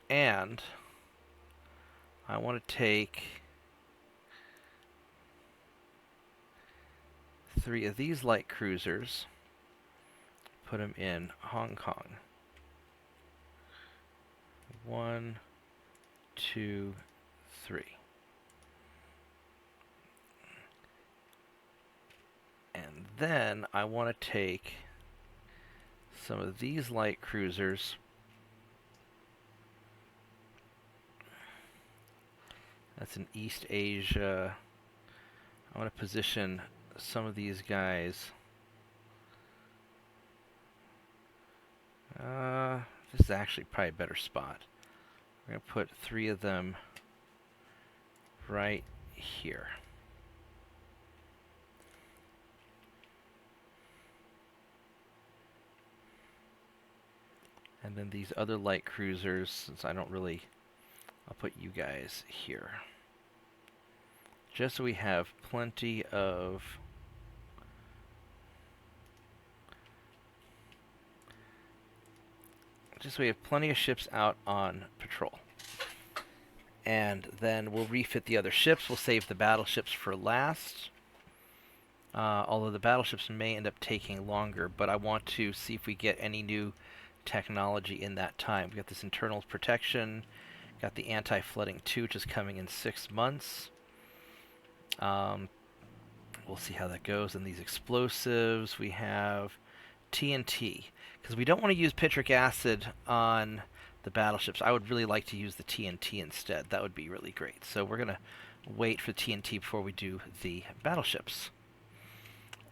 And I want to take 3 of these light cruisers, put them in Hong Kong. 1, 2, 3. And then I want to take some of these light cruisers, that's in East Asia. I want to position some of these guys. This is actually probably a better spot. We're going to put 3 of them right here. And then these other light cruisers, since I don't really... I'll put you guys here. Just so we have plenty of... Just so we have plenty of ships out on patrol. And then we'll refit the other ships. We'll save the battleships for last. Although the battleships may end up taking longer, but I want to see if we get any new technology in that time. We got this internal protection, got the anti-flooding 2, which is coming in 6 months. We'll see how that goes. And these explosives, we have TNT, because we don't want to use citric acid on the battleships. I would really like to use the TNT instead. That would be really great. So we're going to wait for TNT before we do the battleships.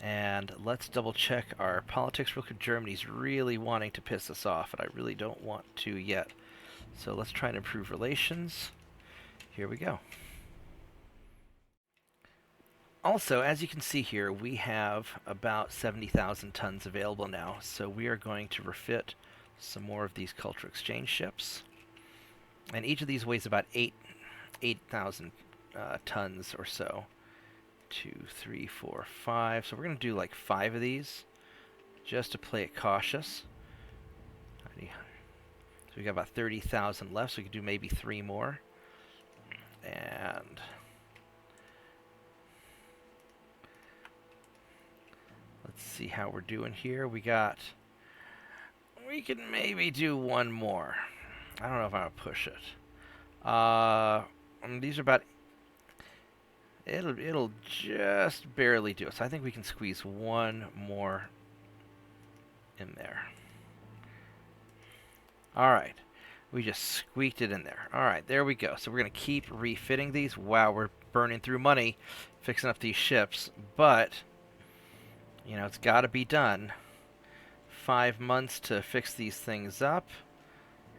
And let's double check our politics real quick. Germany's really wanting to piss us off, and I really don't want to yet. So let's try and improve relations. Here we go. Also, as you can see here, we have about 70,000 tons available now. So we are going to refit some more of these cultural exchange ships. And each of these weighs about 8,000 tons or so. 2, 3, 4, 5. So we're going to do like 5 of these just to play it cautious. So we got about 30,000 left, so we could do maybe 3 more. And let's see how we're doing here. We can maybe do 1 more. I don't know if I'm going to push it. These are about... It'll just barely do it. So I think we can squeeze 1 more in there. Alright. We just squeaked it in there. Alright, there we go. So we're going to keep refitting these. Wow, we're burning through money fixing up these ships. But, you know, it's got to be done. 5 months to fix these things up.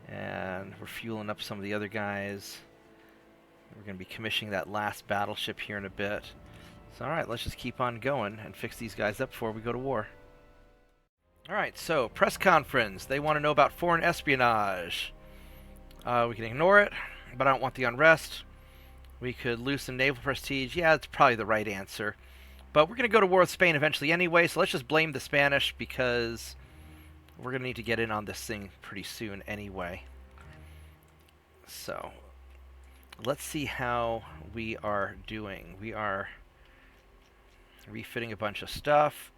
And we're fueling up some of the other guys. We're going to be commissioning that last battleship here in a bit. So, alright, let's just keep on going and fix these guys up before we go to war. Alright, so, press conference. They want to know about foreign espionage. We can ignore it, but I don't want the unrest. We could lose some naval prestige. Yeah, that's probably the right answer. But we're going to go to war with Spain eventually anyway, so let's just blame the Spanish because we're going to need to get in on this thing pretty soon anyway. So... let's see how we are doing. We are refitting a bunch of stuff.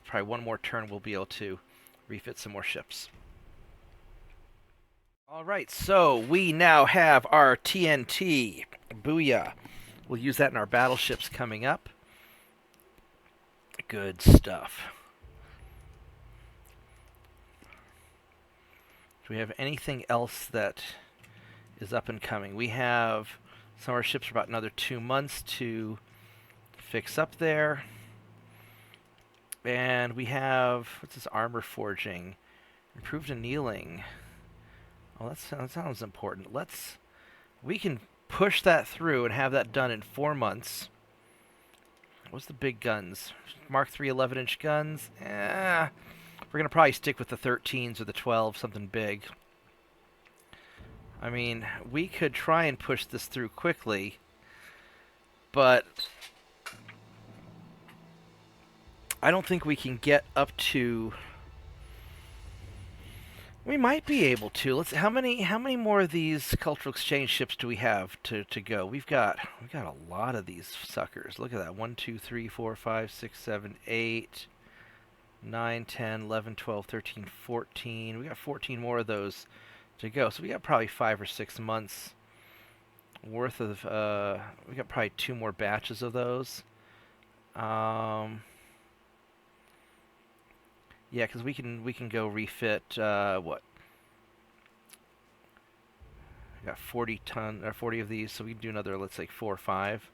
Probably 1 more turn we'll be able to refit some more ships. Alright, so we now have our TNT. Booyah. We'll use that in our battleships coming up. Good stuff. Do we have anything else that is up and coming? We have some of our ships for about another 2 months to fix up there. And we have, what's this, armor forging? Improved annealing. Oh, that sounds important. We can push that through and have that done in 4 months. What's the big guns? Mark III 11-inch guns? We're going to probably stick with the 13s or the 12s, something big. I mean, we could try and push this through quickly, but I don't think we can get up to... We might be able to. Let's. How many more of these cultural exchange ships do we have to go? We've got a lot of these suckers. Look at that. 1, 2, 3, 4, 5, 6, 7, 8, 9, 10, 11, 12, 13, 14. We got 14 more of those to go. So we got probably 5 or 6 months worth of. We got probably 2 more batches of those. Yeah, because we can go refit what? We got 40 of these, so we can do another, let's say 4 or 5.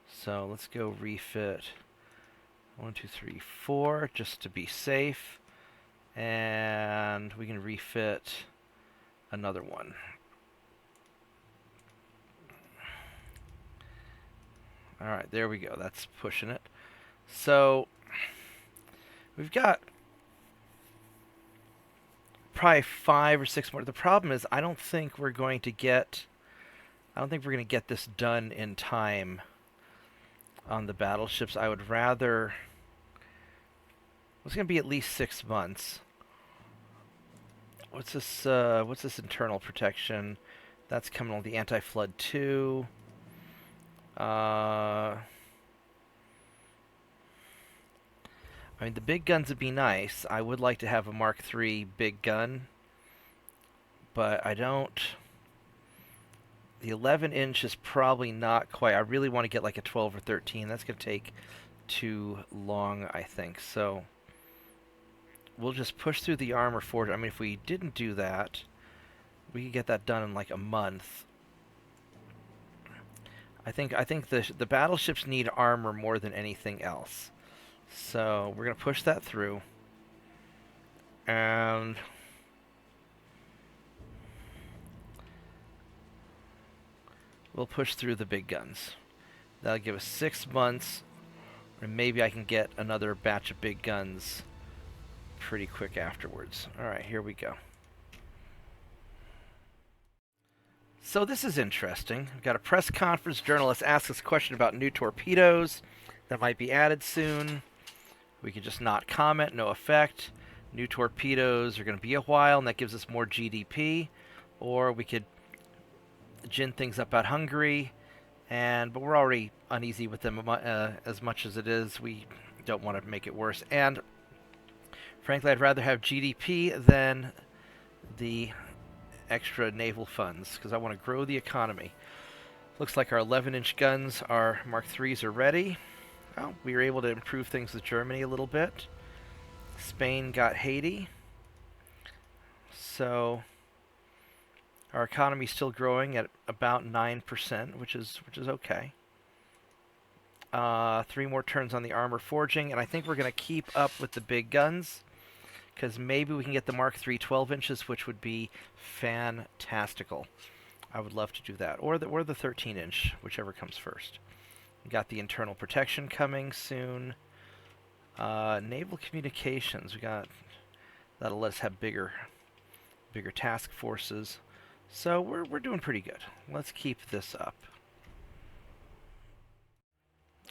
So let's go refit 1, 2, 3, 4 just to be safe, and we can refit another one. All right, there we go. That's pushing it. So we've got probably 5 or 6 more. The problem is I don't think we're going to get this done in time on the battleships. I would rather... It's going to be at least 6 months. What's this internal protection? That's coming on the anti-flood 2. I mean, the big guns would be nice. I would like to have a Mark III big gun, but I don't... The 11-inch is probably not quite... I really want to get like a 12 or 13. That's going to take too long, I think. So we'll just push through the armor forge. I mean, if we didn't do that, we could get that done in like a month. I think the battleships need armor more than anything else. So we're going to push that through. And we'll push through the big guns. That'll give us 6 months, and maybe I can get another batch of big guns pretty quick afterwards. Alright, here we go. So this is interesting. We've got a press conference. Journalist asks us a question about new torpedoes that might be added soon. We could just not comment, no effect. New torpedoes are going to be a while, and that gives us more GDP. Or we could gin things up at Hungary, but we're already uneasy with them as much as it is. We don't want to make it worse. And frankly, I'd rather have GDP than the extra naval funds, because I want to grow the economy. Looks like our 11-inch guns, our Mark IIIs, are ready. Well, we were able to improve things with Germany a little bit. Spain got Haiti. So our economy is still growing at about 9%, which is okay. 3 more turns on the armor forging, and I think we're going to keep up with the big guns, because maybe we can get the Mark III 12 inches, which would be fantastical. I would love to do that. Or the 13-inch, whichever comes first. We got the internal protection coming soon. Naval communications. That'll let us have bigger task forces. So we're doing pretty good. Let's keep this up.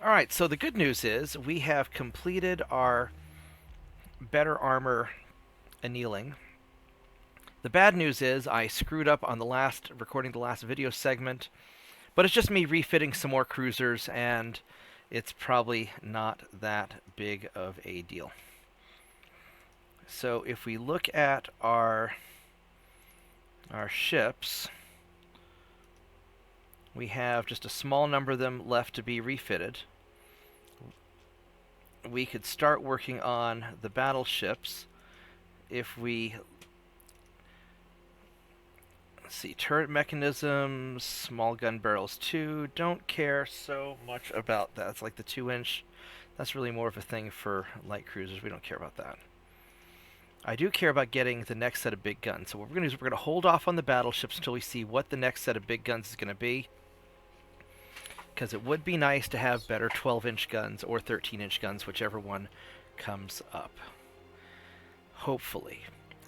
Alright, so the good news is we have completed our better armor annealing. The bad news is I screwed up on recording the last video segment, but it's just me refitting some more cruisers, and it's probably not that big of a deal. So if we look at our ships, we have just a small number of them left to be refitted. We could start working on the battleships if we... Let's see, turret mechanisms, small gun barrels 2. Don't care so much about that. It's like the 2-inch. That's really more of a thing for light cruisers. We don't care about that. I do care about getting the next set of big guns. So what we're going to do is we're going to hold off on the battleships until we see what the next set of big guns is going to be. because it would be nice to have better 12-inch guns or 13-inch guns, whichever one comes up. Hopefully.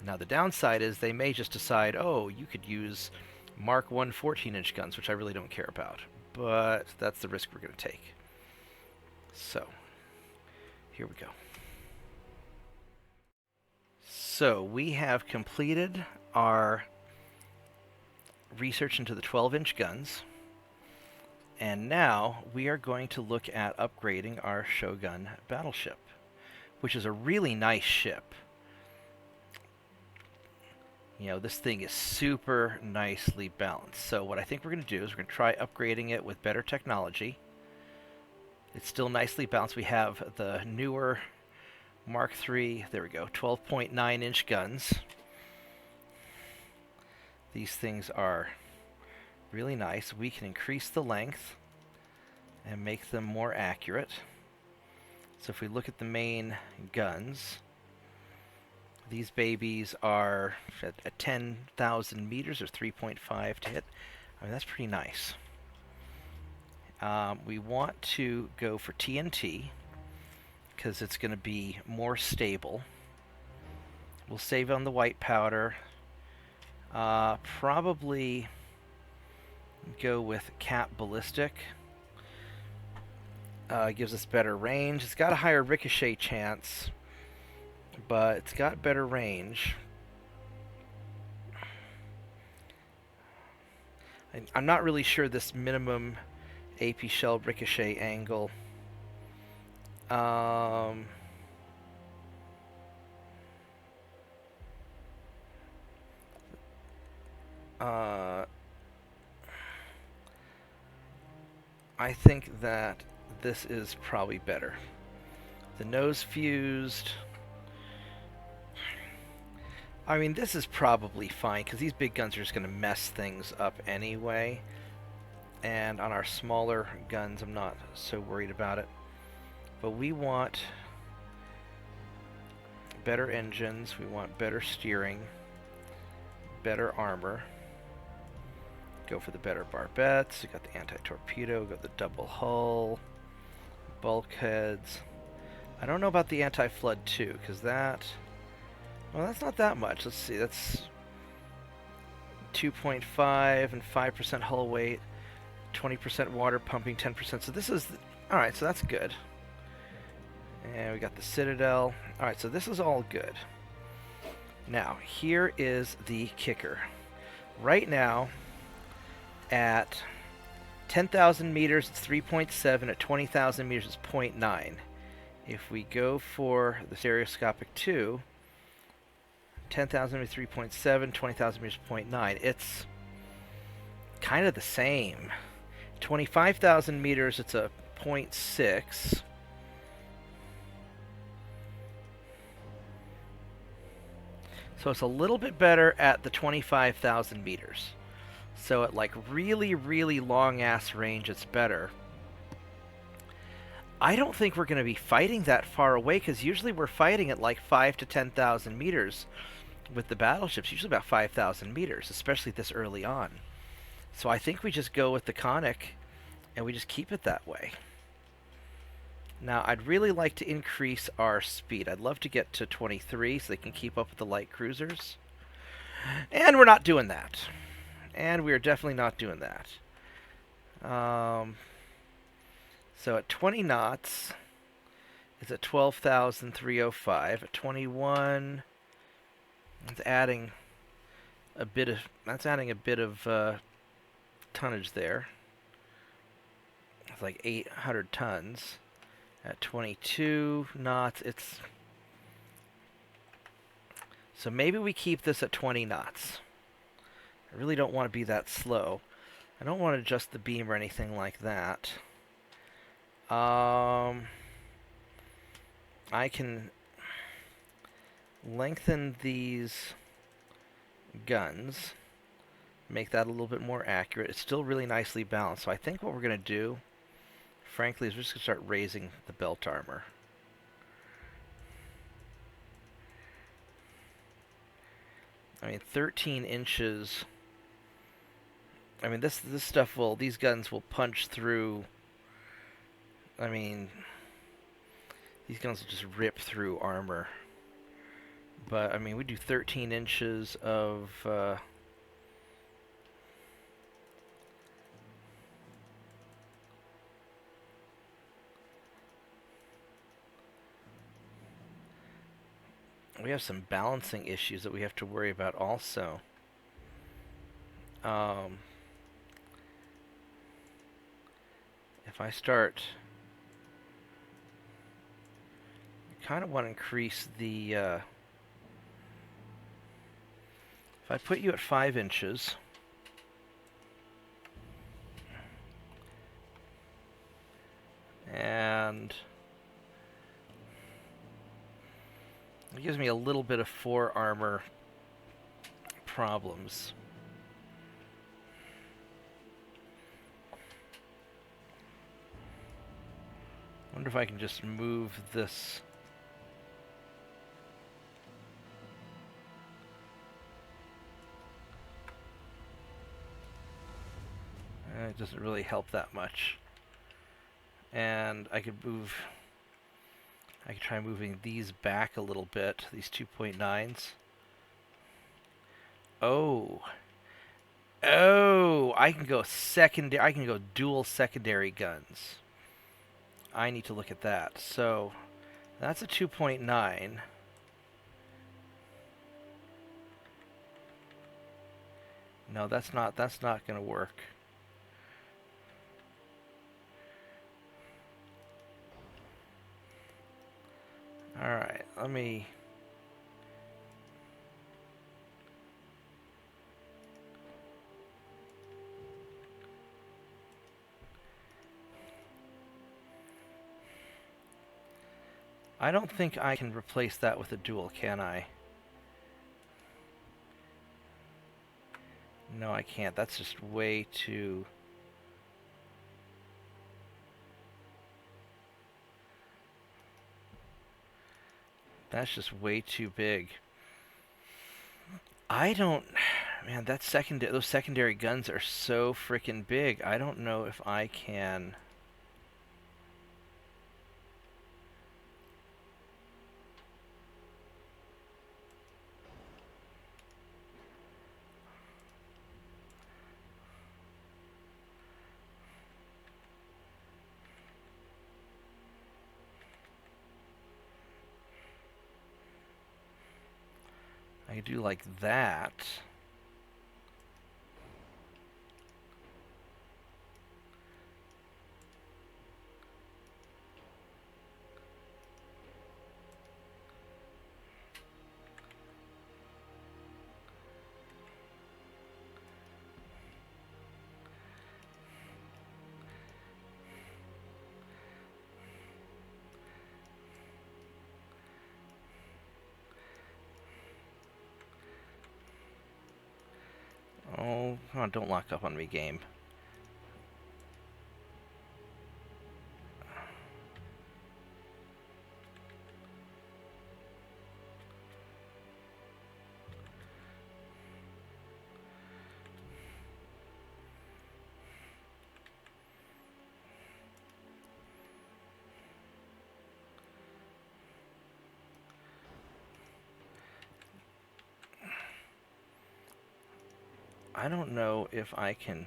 Now the downside is they may just decide, oh, you could use Mark 1 14-inch guns, which I really don't care about. But that's the risk we're going to take. So, here we go. So, we have completed our research into the 12-inch guns. And now we are going to look at upgrading our Shogun battleship, which is a really nice ship. You know, this thing is super nicely balanced. So what I think we're going to do is we're going to try upgrading it with better technology. It's still nicely balanced. We have the newer Mark III, there we go, 12.9-inch guns. These things are really nice. We can increase the length and make them more accurate. So if we look at the main guns, these babies are at 10,000 meters or 3.5 to hit. I mean, that's pretty nice. We want to go for TNT because it's going to be more stable. We'll save on the white powder. Probably go with Cap Ballistic. Gives us better range. It's got a higher ricochet chance, but it's got better range. I'm not really sure this minimum AP shell ricochet angle. I think that this is probably better. The nose fused. I mean, this is probably fine because these big guns are just going to mess things up anyway. And on our smaller guns, I'm not so worried about it. But we want better engines, we want better steering, better armor. Go for the better barbettes, we got the anti-torpedo, got the double hull, bulkheads. I don't know about the anti-flood too, because that... well, that's not that much. Let's see, that's 2.5 and 5% hull weight, 20% water pumping, 10%. So this is... alright, so that's good. And we got the Citadel. Alright, so this is all good. Now, here is the kicker. Right now, at 10,000 meters, it's 3.7. At 20,000 meters, it's 0.9. If we go for the stereoscopic 2, 10,000 meters, 3.7, 20,000 meters, 0.9. It's kind of the same. 25,000 meters, it's a 0.6. So it's a little bit better at the 25,000 meters. So at like really, really long ass range, it's better. I don't think we're going to be fighting that far away because usually we're fighting at like 5 to 10,000 meters with the battleships, usually about 5,000 meters, especially this early on. So I think we just go with the conic and we just keep it that way. Now, I'd really like to increase our speed. I'd love to get to 23 so they can keep up with the light cruisers. And we're not doing that. And we are definitely not doing that. So at 20 knots, it's at 12,305. At 21, it's adding a bit of tonnage there. It's like 800 tons. At 22 knots, it's... so maybe we keep this at 20 knots. I really don't want to be that slow. I don't want to adjust the beam or anything like that. I can lengthen these guns, make that a little bit more accurate. It's still really nicely balanced. So I think what we're going to do, frankly, is we're just going to start raising the belt armor. I mean, 13 inches. I mean, this stuff will, these guns will punch through I mean, these guns will just rip through armor. But, I mean, we do 13 inches of... we have some balancing issues that we have to worry about also. If I start... I kind of want to increase the... if I put you at 5 inches... and... it gives me a little bit of 4 armor problems. I wonder if I can just move this. It doesn't really help that much. And I could move... I could try moving these back a little bit, these 2.9s. Oh. Oh, I can go secondary. I can go dual secondary guns. I need to look at that. So, that's a 2.9. No, that's not going to work. All right, let me... I don't think I can replace that with a dual, can I? No, I can't. That's just way too... That's just way too big. I don't... Man, that those secondary guns are so freaking big. I don't know if I can... I could do like that. Oh, come on, don't lock up on me, game. I don't know if I can...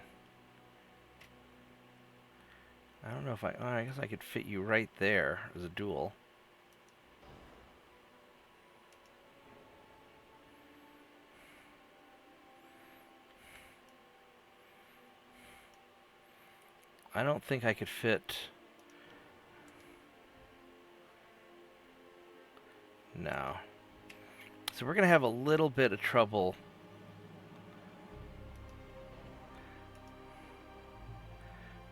I don't know if I guess I could fit you right there as a duel. I don't think I could fit... No. So we're going to have a little bit of trouble.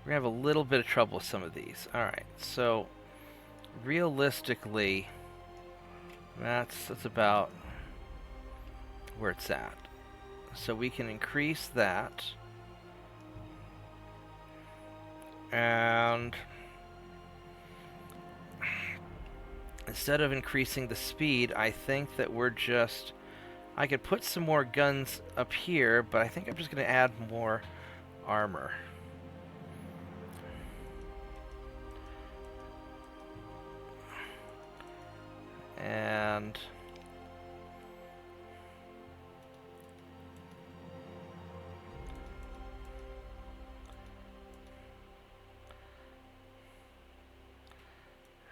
We're going to have a little bit of trouble with some of these. Alright, so realistically, that's about where it's at. So we can increase that. And instead of increasing the speed, I think that we're just... I could put some more guns up here, but I think I'm just going to add more armor. And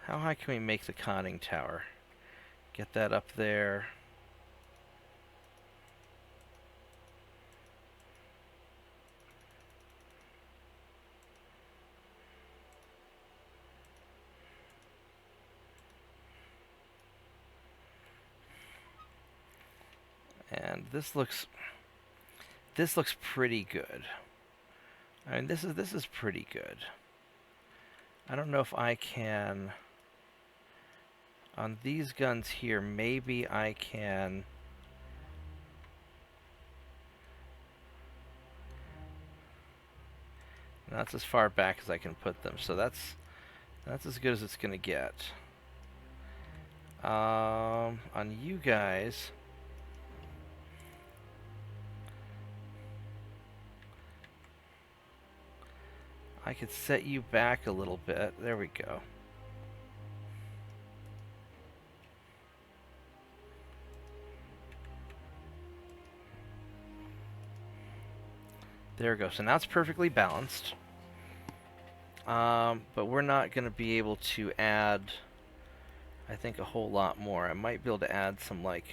how high can we make the conning tower? Get that up there. And this looks pretty good. I mean, this is pretty good. I don't know if I can on these guns here. Maybe I can. That's as far back as I can put them, so that's as good as it's gonna get. On you guys, I could set you back a little bit. There we go. There we go. So now it's perfectly balanced. But we're not going to be able to add, I think, a whole lot more. I might be able to add some, like,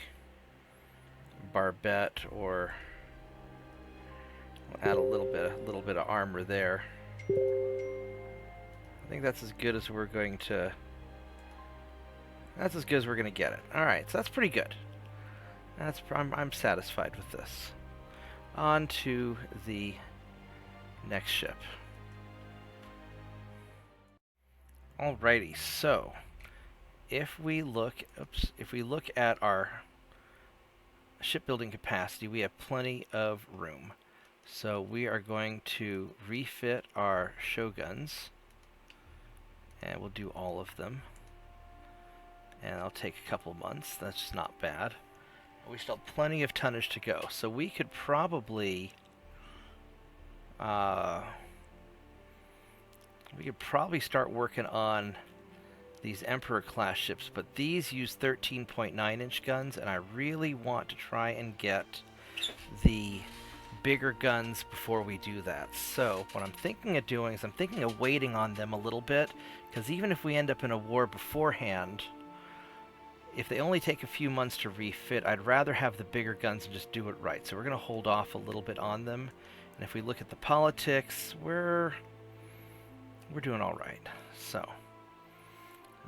barbette, or we'll add a little bit of armor there. I think that's as good as we're going to. That's as good as we're going to get it. All right, so that's pretty good. I'm satisfied with this. On to the next ship. Alrighty, so if we look at our shipbuilding capacity, we have plenty of room. So we are going to refit our shoguns, and we'll do all of them. And it'll take a couple months. That's just not bad. We still have plenty of tonnage to go, so we could probably start working on these Emperor class ships, but these use 13.9-inch guns, and I really want to try and get the bigger guns before we do that. So what I'm thinking of doing is I'm thinking of waiting on them a little bit, because even if we end up in a war beforehand, if they only take a few months to refit, I'd rather have the bigger guns and just do it right. So we're going to hold off a little bit on them. And if we look at the politics, we're doing all right. So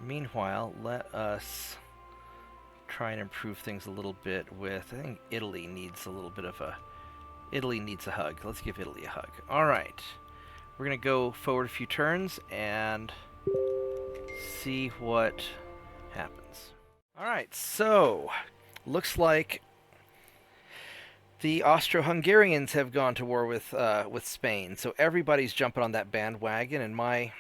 meanwhile, let us try and improve things a little bit with, I think Italy needs a little bit of a, Italy needs a hug. Let's give Italy a hug. All right. We're going to go forward a few turns and see what happens. Alright, so looks like the Austro-Hungarians have gone to war with Spain. So everybody's jumping on that bandwagon, and my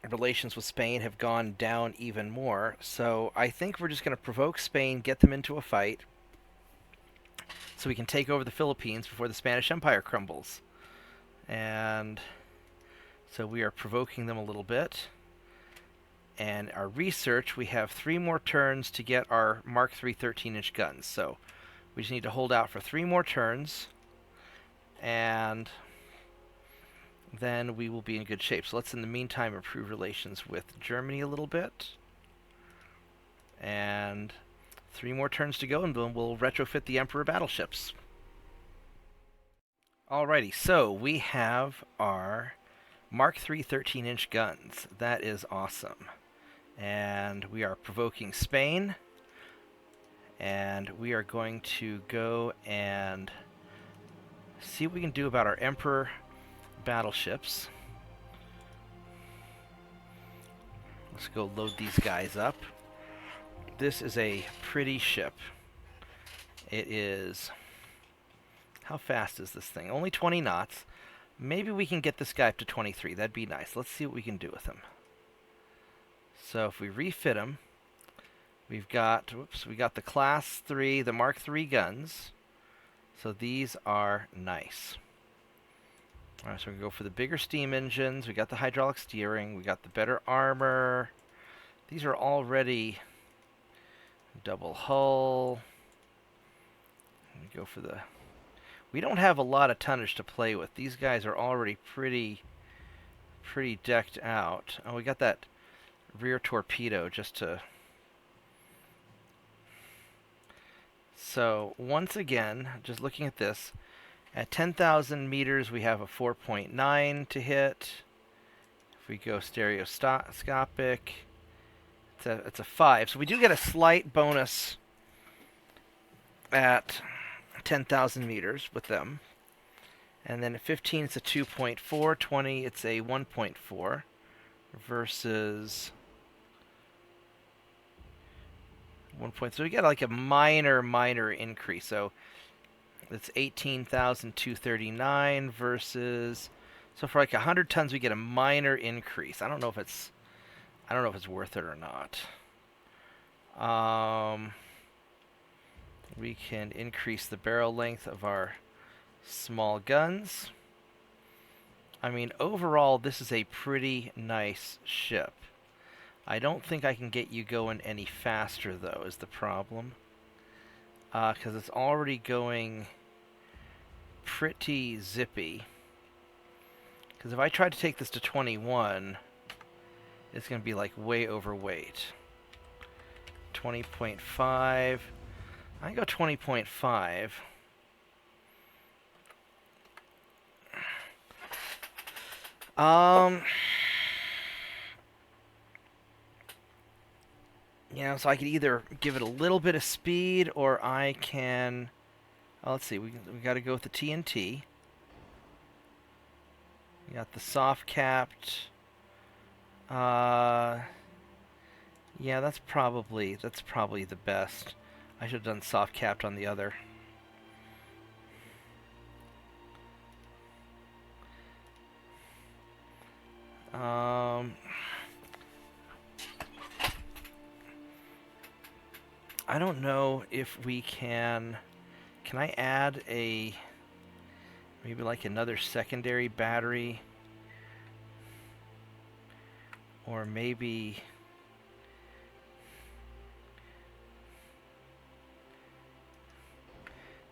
relations with Spain have gone down even more. So I think we're just going to provoke Spain, get them into a fight, so we can take over the Philippines before the Spanish Empire crumbles. And so we are provoking them a little bit. And our research, we have 3 more turns to get our Mark III 13-inch guns. So we just need to hold out for 3 more turns, and then we will be in good shape. So let's, in the meantime, improve relations with Germany a little bit. And 3 more turns to go, and then we'll retrofit the Emperor battleships. Alrighty, so we have our Mark III 13-inch guns. That is awesome. And we are provoking Spain, and we are going to go and see what we can do about our Emperor battleships. Let's go load these guys up. This is a pretty ship. It is... How fast is this thing? Only 20 knots. Maybe we can get this guy up to 23. That'd be nice. Let's see what we can do with him. So if we refit him, we've got, we got the Class 3, the Mark III guns. So these are nice. All right, so we can go for the bigger steam engines. We got the hydraulic steering. We got the better armor. These are already Double hull. Go for the... We don't have a lot of tonnage to play with. These guys are already pretty decked out. Oh, we got that rear torpedo just to... So, once again, just looking at this, at 10,000 meters we have a 4.9 to hit. If we go stereoscopic, it's a 5. So we do get a slight bonus at 10,000 meters with them. And then at 15 it's a 2.4, 20 it's a 1.4 versus 1.3. So we get like a minor increase. So it's 18,239 versus, so for like 100 tons we get a minor increase. I don't know if it's worth it or not. We can increase the barrel length of our small guns. I mean, overall, this is a pretty nice ship. I don't think I can get you going any faster, though, is the problem. Because it's already going pretty zippy. Because if I try to take this to 21, it's going to be like way overweight. 20.5. I go 20.5. So I could either give it a little bit of speed, or I can... Oh, let's see, we got to go with the TNT. We got the soft capped. Yeah, that's probably the best. I should have done soft capped on the other. I don't know if we can... Can I add maybe like another secondary battery? Or maybe...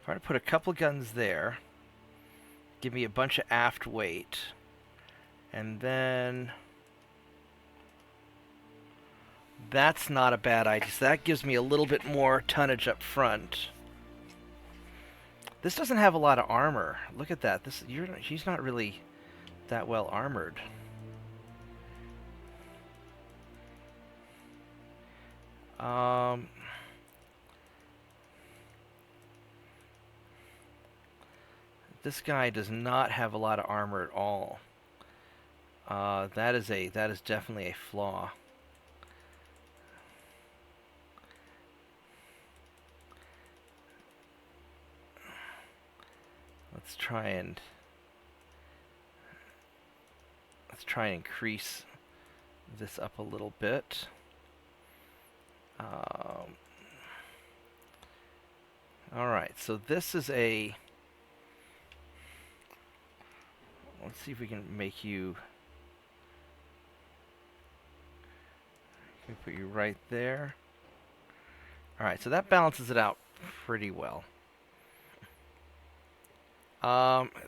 If I were to put a couple guns there, give me a bunch of aft weight, and then... That's not a bad idea. So that gives me a little bit more tonnage up front. This doesn't have a lot of armor. Look at that. She's not really that well armored. This guy does not have a lot of armor at all. That is definitely a flaw. Let's try and increase this up a little bit. Alright, so this is a... Let's see if we can make you... Can we put you right there? Alright, so that balances it out pretty well.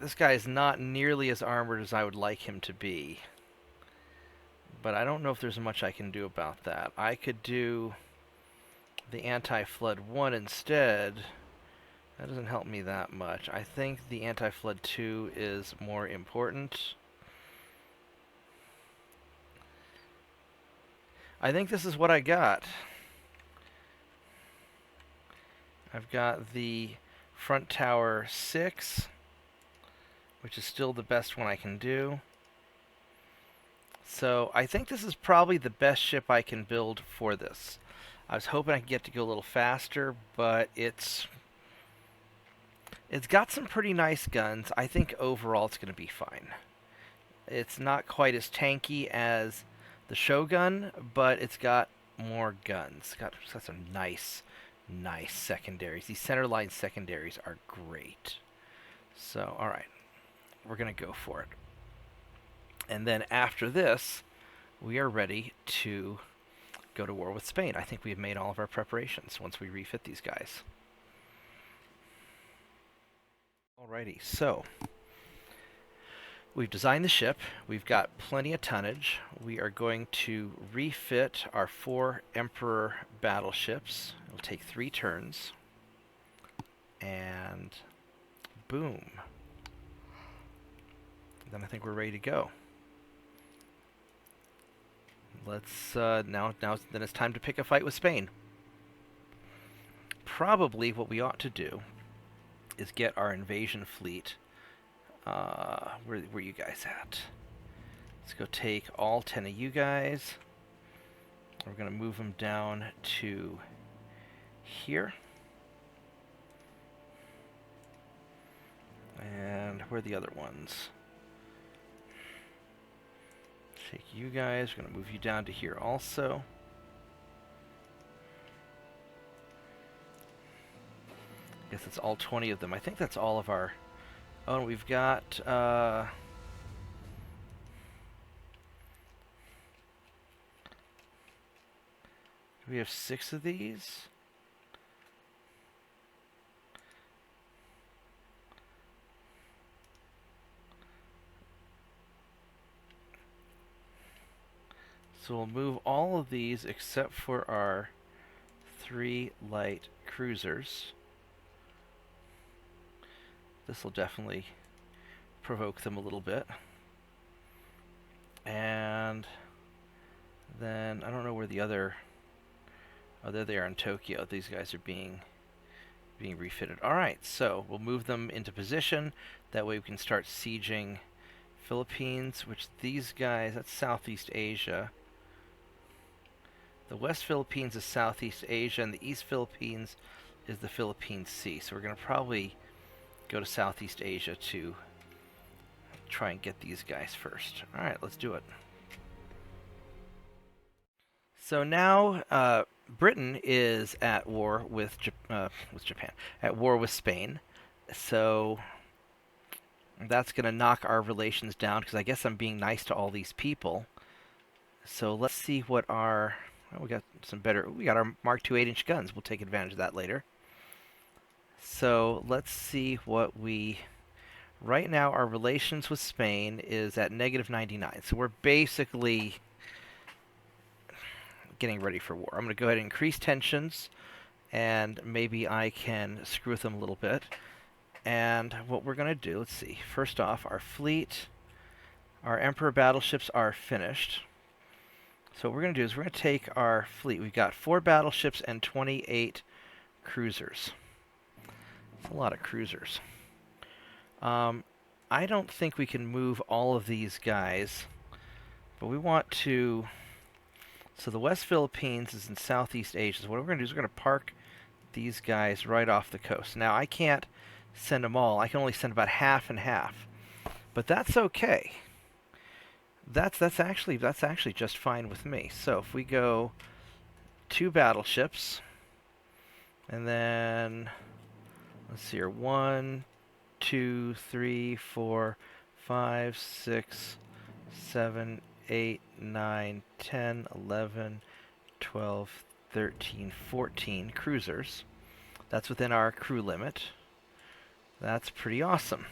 This guy is not nearly as armored as I would like him to be. But I don't know if there's much I can do about that. I could do the anti-flood 1 instead. That doesn't help me that much. I think the anti-flood 2 is more important. I think this is what I got. I've got the front tower 6, which is still the best one I can do. So I think this is probably the best ship I can build for this. I was hoping I could get to go a little faster, but it's got some pretty nice guns. I think overall it's going to be fine. It's not quite as tanky as the Shogun, but it's got more guns. It's got some nice secondaries. These centerline secondaries are great. So, alright. We're going to go for it. And then after this, we are ready to go to war with Spain. I think we've made all of our preparations once we refit these guys. Alrighty, so we've designed the ship. We've got plenty of tonnage. We are going to refit our 4 Emperor battleships. It'll take 3 turns. And boom. Then I think we're ready to go. Let's now then it's time to pick a fight with Spain. Probably what we ought to do is get our invasion fleet. Where you guys at? Let's go take all 10 of you guys. We're gonna move them down to here. And where are the other ones? Take you guys. We're gonna move you down to here also. I guess it's all 20 of them. I think that's all of our... Oh, and we've got... we have 6 of these. So we'll move all of these except for our 3 light cruisers. This will definitely provoke them a little bit. And then I don't know where the other... Oh, there they are in Tokyo. These guys are being refitted. Alright, so we'll move them into position. That way we can start sieging Philippines, which these guys, that's Southeast Asia. The West Philippines is Southeast Asia, and the East Philippines is the Philippine Sea. So we're going to probably go to Southeast Asia to try and get these guys first. Alright, let's do it. So now Britain is at war with Japan, at war with Spain. So that's going to knock our relations down, because I guess I'm being nice to all these people. So let's see what our... Oh, we got some better... We got our Mark II 8-inch guns. We'll take advantage of that later. So let's see what we... Right now, our relations with Spain is at -99. So we're basically getting ready for war. I'm going to go ahead and increase tensions, and maybe I can screw with them a little bit. And what we're going to do, let's see. First off, our fleet, our Emperor battleships are finished. So what we're going to do is we're going to take our fleet. We've got 4 battleships and 28 cruisers. That's a lot of cruisers. I don't think we can move all of these guys, but we want to... So the West Philippines is in Southeast Asia. So what we're going to do is we're going to park these guys right off the coast. Now, I can't send them all. I can only send about half and half. But that's okay. That's actually just fine with me. So if we go 2 battleships, and then let's see here, 1, 2, 3, 4, 5, 6, 7, 8, 9, 10, 11, 12, 13, 14 cruisers. That's within our crew limit. That's pretty awesome.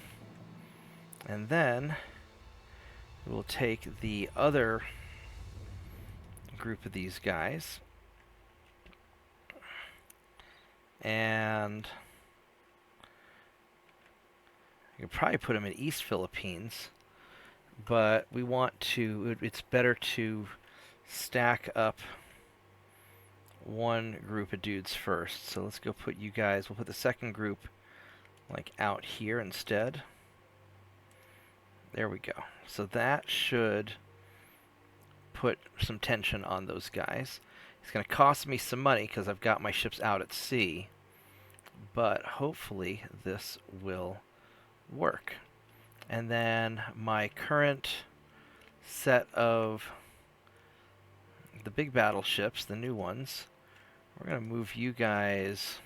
And then we'll take the other group of these guys, and you could probably put them in East Philippines, but we want to, it's better to stack up one group of dudes first. So let's go put you guys, we'll put the second group like out here instead. There we go. So that should put some tension on those guys. It's going to cost me some money because I've got my ships out at sea, but hopefully this will work. And then my current set of the big battleships, the new ones, we're going to move you guys...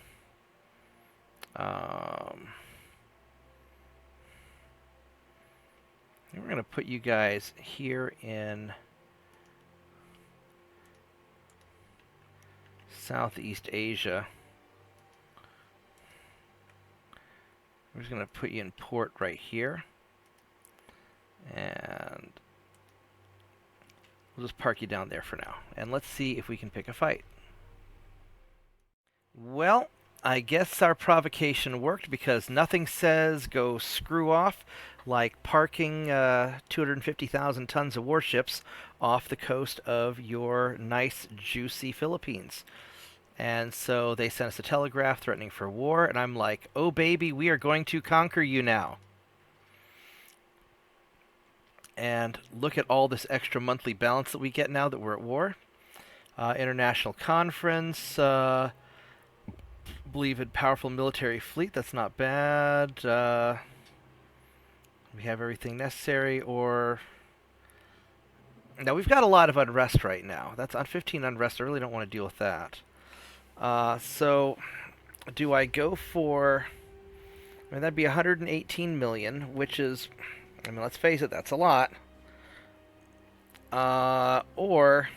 we're going to put you guys here in Southeast Asia. We're just going to put you in port right here. And we'll just park you down there for now. And let's see if we can pick a fight. Well, I guess our provocation worked, because nothing says go screw off like parking 250,000 tons of warships off the coast of your nice, juicy Philippines. And so they sent us a telegraph threatening for war, and I'm like, oh baby, we are going to conquer you now. And look at all this extra monthly balance that we get now that we're at war. International conference, believe in powerful military fleet, that's not bad. We have everything necessary, or... Now, we've got a lot of unrest right now. That's on 15 unrest. I really don't want to deal with that. So, do I go for... I mean, that'd be 118 million, which is... I mean, let's face it, that's a lot. Or...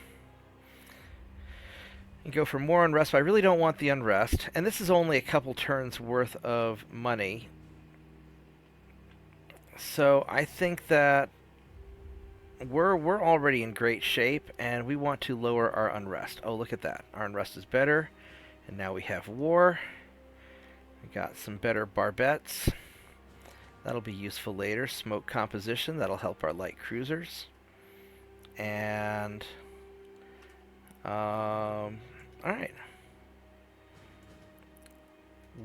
You go for more unrest, but I really don't want the unrest. And this is only a couple turns worth of money. So I think that we're already in great shape, and we want to lower our unrest. Oh, look at that. Our unrest is better. And now we have war. We got some better barbettes. That'll be useful later. Smoke composition. That'll help our light cruisers. And... alright.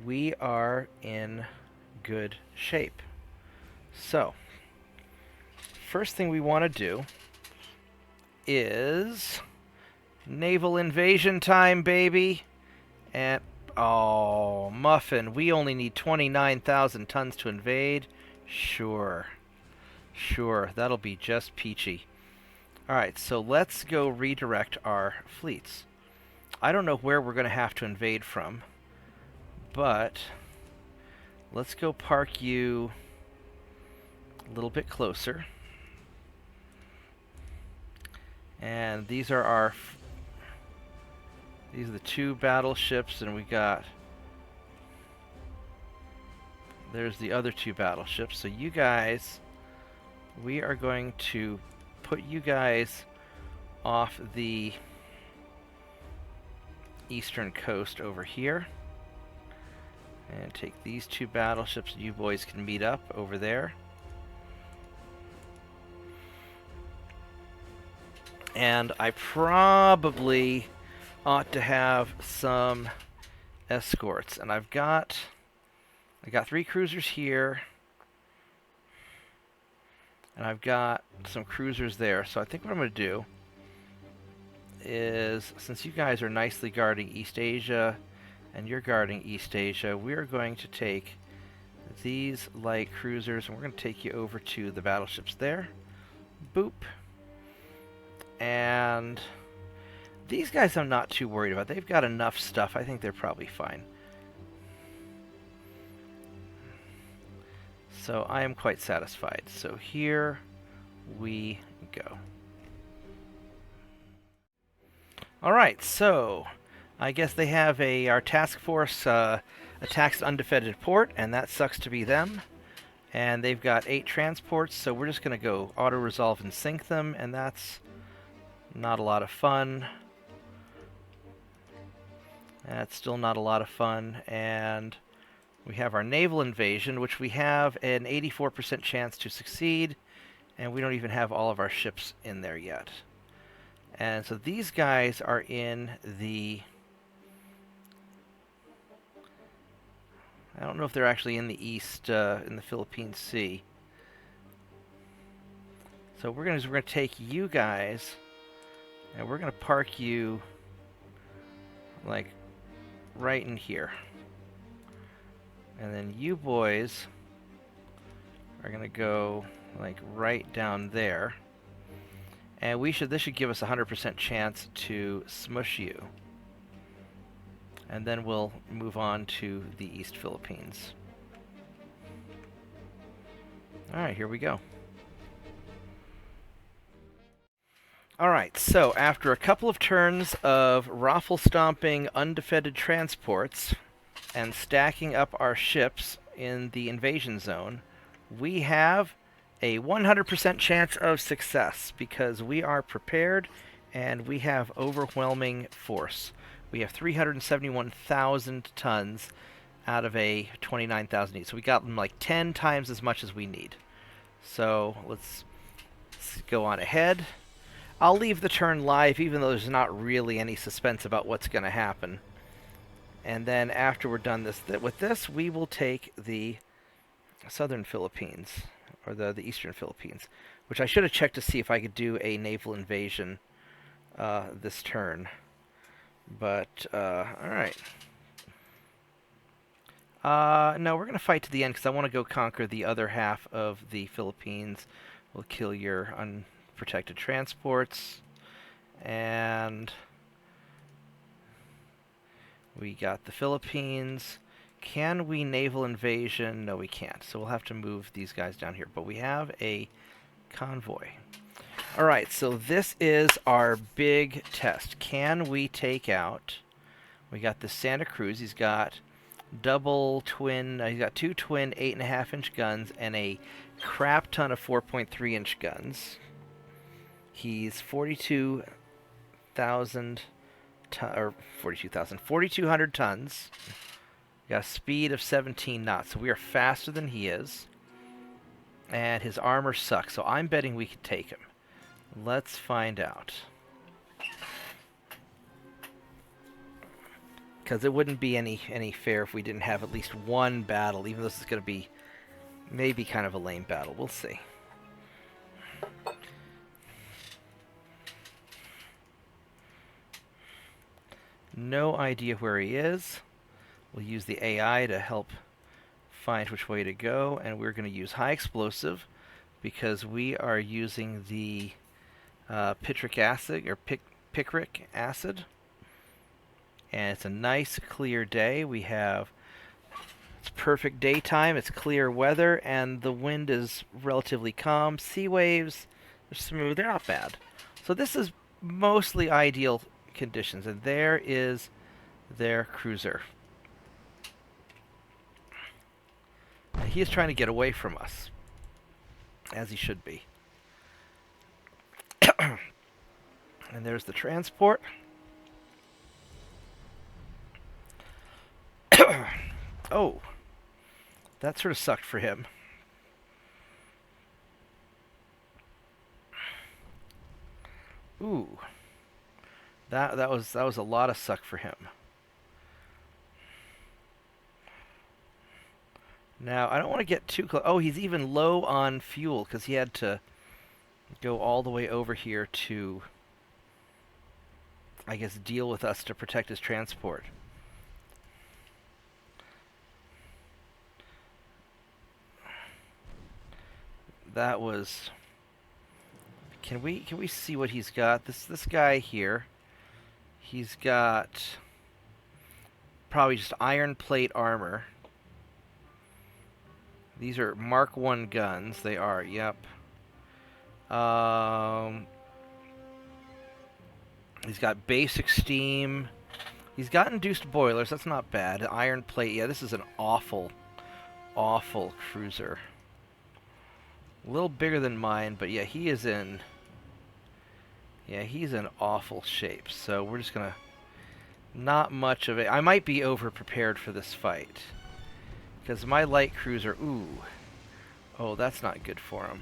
We are in good shape. So, first thing we want to do is naval invasion time, baby. And, oh, Muffin, we only need 29,000 tons to invade. Sure. Sure, that'll be just peachy. Alright, so let's go redirect our fleets. I don't know where we're going to have to invade from, but let's go park you a little bit closer. And these are these are the two battleships, and we got... There's the other two battleships. So you guys, we are going to put you guys off the eastern coast over here. And take these two battleships, and you boys can meet up over there. And I probably ought to have some escorts. And I got 3 cruisers here. And I've got some cruisers there. So I think what I'm going to do is, since you guys are nicely guarding East Asia, and you're guarding East Asia, we are going to take these light cruisers, and we're going to take you over to the battleships there. Boop. And these guys I'm not too worried about. They've got enough stuff. I think they're probably fine. So I am quite satisfied. So here we go. Alright, so I guess they have our task force attacks undefended port, and that sucks to be them. And they've got 8 transports, so we're just going to go auto-resolve and sink them, and that's not a lot of fun. That's still not a lot of fun. And we have our naval invasion, which we have an 84% chance to succeed, and we don't even have all of our ships in there yet. And so these guys are in the... I don't know if they're actually in the east, in the Philippine Sea. So we're gonna take you guys, and we're gonna park you like right in here. And then you boys are gonna go like right down there. And this should give us a 100% chance to smush you. And then we'll move on to the East Philippines. Alright, here we go. Alright, so after a couple of turns of raffle-stomping undefended transports and stacking up our ships in the invasion zone, we have a 100% chance of success because we are prepared and we have overwhelming force. We have 371,000 tons out of a 29,000 each. So we got them like 10 times as much as we need. So let's go on ahead. I'll leave the turn live even though there's not really any suspense about what's going to happen. And then after we're done with this, we will take the southern Philippines, or the eastern Philippines, which I should have checked to see if I could do a naval invasion this turn. But, alright. No, we're going to fight to the end because I want to go conquer the other half of the Philippines. We'll kill your unprotected transports. And we got the Philippines. Can we naval invasion? No, we can't. So we'll have to move these guys down here. But we have a convoy. Alright, so this is our big test. Can we take out... We got the Santa Cruz. He's got double twin... he's got two twin 8.5-inch guns and a crap ton of 4.3-inch guns. He's 42,000... or 4,200 tons. Got a speed of 17 knots, so we are faster than he is. And his armor sucks, so I'm betting we could take him. Let's find out. Because it wouldn't be any fair if we didn't have at least one battle, even though this is going to be maybe kind of a lame battle. We'll see. No idea where he is. We'll use the AI to help find which way to go, and we're going to use high explosive because we are using the picric acid, or picric acid, and it's a nice clear day. It's perfect daytime, it's clear weather, and the wind is relatively calm. Sea waves are smooth, they're not bad. So this is mostly ideal conditions, and there is their cruiser. He is trying to get away from us, as he should be. And there's the transport. Oh, that sort of sucked for him. Ooh, that was a lot of suck for him. Now, I don't want to get too close. Oh, he's even low on fuel because he had to go all the way over here to, I guess, deal with us to protect his transport. That was... Can we see what he's got? This guy here, he's got probably just iron plate armor. These are Mark 1 guns. They are, yep. He's got basic steam. He's got induced boilers. That's not bad. Iron plate. Yeah, this is an awful, awful cruiser. A little bigger than mine, but yeah, he is in... Yeah, he's in awful shape. So we're just going to... Not much of it. I might be over-prepared for this fight. Because my light cruiser, ooh. Oh, that's not good for him.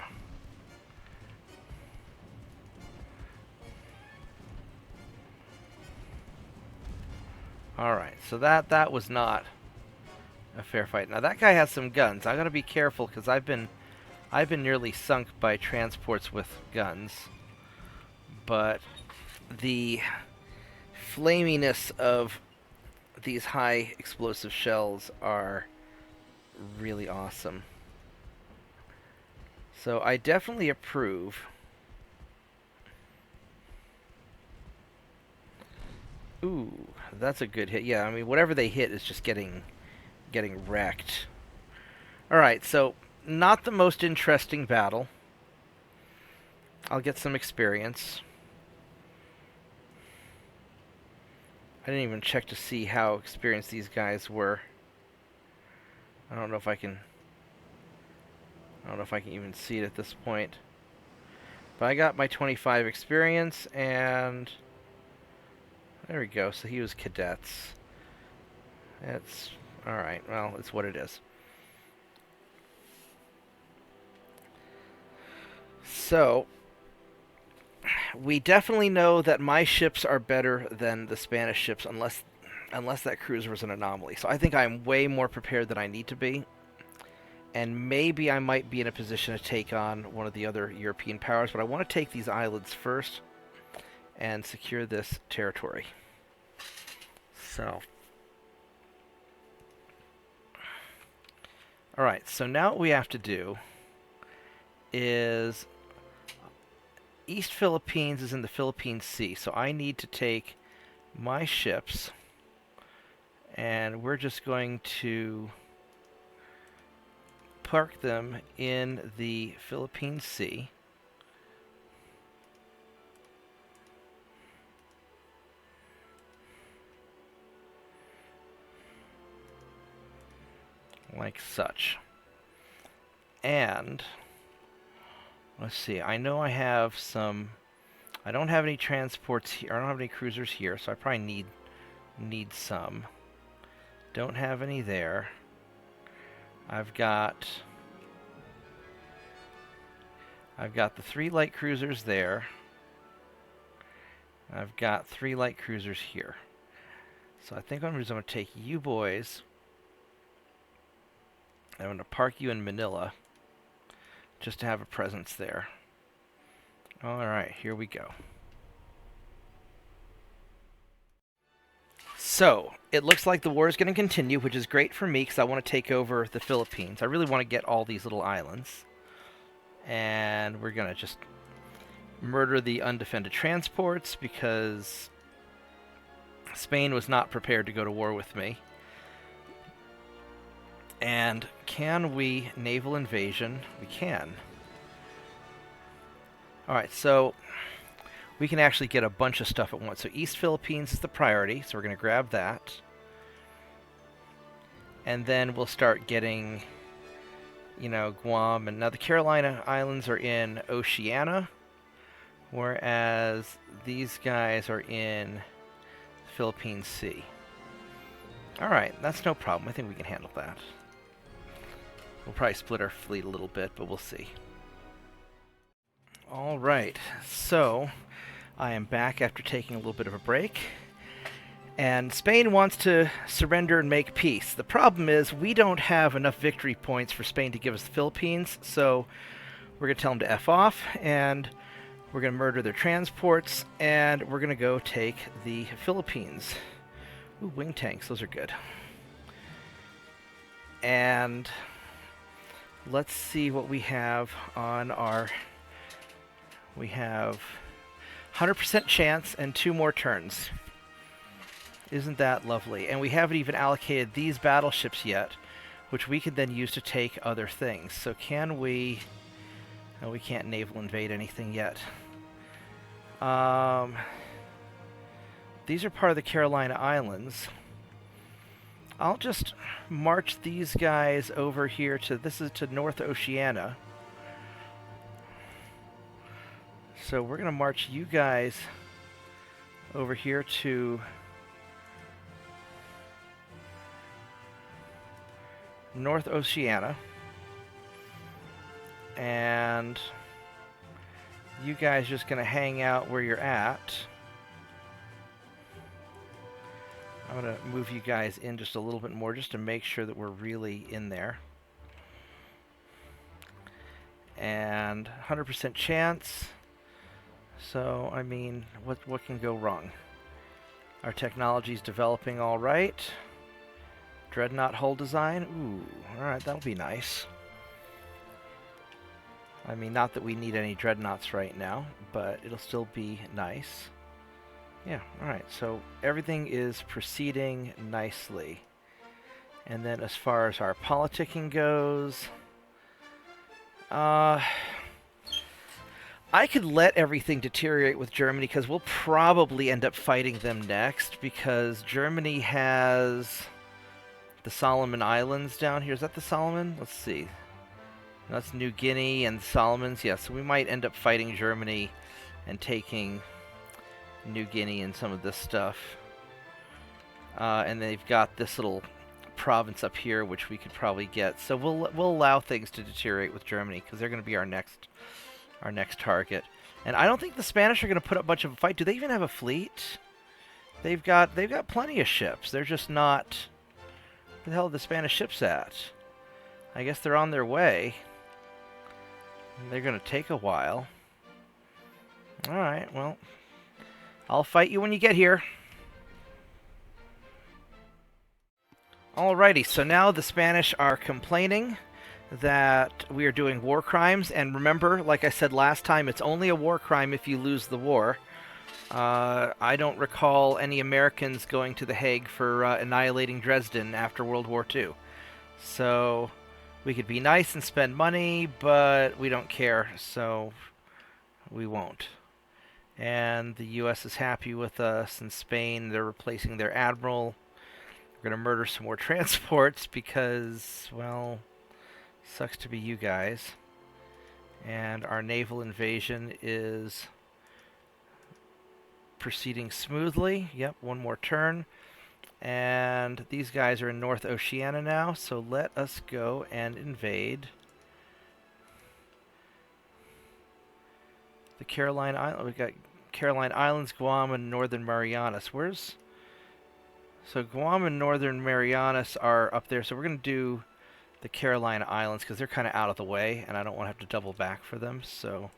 Alright, so that was not a fair fight. Now that guy has some guns. I gotta be careful because I've been nearly sunk by transports with guns. But the flaminess of these high explosive shells are really awesome. So I definitely approve. Ooh, that's a good hit. Yeah, I mean, whatever they hit is just getting wrecked. Alright, so not the most interesting battle. I'll get some experience. I didn't even check to see how experienced these guys were. I don't know if I can even see it at this point. But I got my 25 experience, and there we go. So he was cadets. It's alright. Well, it's what it is. So, we definitely know that my ships are better than the Spanish ships, unless that cruiser was an anomaly. So I think I'm way more prepared than I need to be. And maybe I might be in a position to take on one of the other European powers, but I want to take these islands first and secure this territory. So, alright, so now what we have to do is East Philippines is in the Philippine Sea, so I need to take my ships, and we're just going to park them in the Philippine Sea. Like such. And let's see, I know I have some, I don't have any transports here, I don't have any cruisers here, so I probably need some. Don't have any there. I've got the 3 light cruisers there. I've got 3 light cruisers here. So I think what I'm going to do is I'm going to take you boys. I'm going to park you in Manila just to have a presence there. Alright, here we go. So, it looks like the war is going to continue, which is great for me because I want to take over the Philippines. I really want to get all these little islands. And we're going to just murder the undefended transports because Spain was not prepared to go to war with me. And can we naval invasion? We can. Alright, so we can actually get a bunch of stuff at once. So East Philippines is the priority, so we're going to grab that. And then we'll start getting, you know, Guam. And now the Carolina Islands are in Oceania, whereas these guys are in the Philippine Sea. Alright, that's no problem. I think we can handle that. We'll probably split our fleet a little bit, but we'll see. Alright, so I am back after taking a little bit of a break. And Spain wants to surrender and make peace. The problem is we don't have enough victory points for Spain to give us the Philippines, so we're going to tell them to F off, and we're going to murder their transports, and we're going to go take the Philippines. Ooh, wing tanks, those are good. And let's see what we have on our... We have 100% chance and 2 more turns. Isn't that lovely? And we haven't even allocated these battleships yet, which we could then use to take other things. So can we... No, we can't naval invade anything yet. These are part of the Carolina Islands. I'll just march these guys over here to... This is to North Oceania. So we're going to march you guys over here to North Oceania. And you guys just going to hang out where you're at. I'm going to move you guys in just a little bit more just to make sure that we're really in there. And 100% chance. So, I mean, what can go wrong? Our technology's developing all right. Dreadnought hull design. Ooh, alright, that'll be nice. I mean, not that we need any dreadnoughts right now, but it'll still be nice. Yeah, alright, so everything is proceeding nicely. And then as far as our politicking goes... I could let everything deteriorate with Germany because we'll probably end up fighting them next because Germany has the Solomon Islands down here. Is that the Solomon? Let's see. That's New Guinea and Solomons. Yeah, so we might end up fighting Germany and taking New Guinea and some of this stuff. And they've got this little province up here, which we could probably get. So we'll allow things to deteriorate with Germany because they're going to be our next target. And I don't think the Spanish are going to put up much of a fight. Do they even have a fleet? They've got plenty of ships. They're just not. Where the hell are the Spanish ships at? I guess they're on their way. They're going to take a while. All right, well, I'll fight you when you get here. Alrighty, so now the Spanish are complaining that we are doing war crimes, and remember, like I said last time, it's only a war crime if you lose the war. I don't recall any Americans going to The Hague for annihilating Dresden after World War II. So we could be nice and spend money, but we don't care, so we won't. And the U.S. is happy with us, and Spain, they're replacing their admiral. We're going to murder some more transports because, well, sucks to be you guys. And our naval invasion is proceeding smoothly. Yep, one more turn. And these guys are in North Oceania now, so let us go and invade the Caroline Islands. We've got Caroline Islands, Guam, and Northern Marianas. So Guam and Northern Marianas are up there, so we're going to do the Caroline Islands because they're kind of out of the way, and I don't want to have to double back for them. So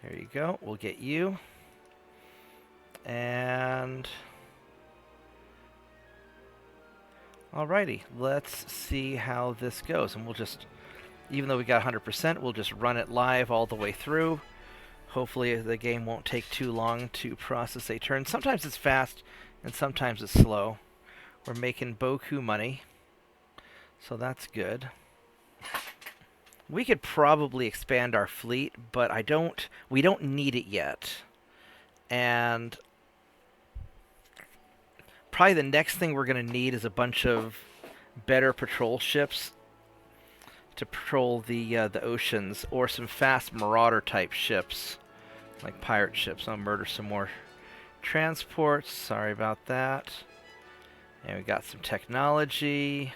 there you go. We'll get you. And alrighty, let's see how this goes. And we'll just, even though we got 100%, we'll just run it live all the way through. Hopefully the game won't take too long to process a turn. Sometimes it's fast, and sometimes it's slow. We're making beaucoup money, so that's good. We could probably expand our fleet, but we don't need it yet. And probably the next thing we're going to need is a bunch of better patrol ships to patrol the oceans, or some fast marauder type ships, like pirate ships. I'll murder some more transports. Sorry about that. And we got some technology.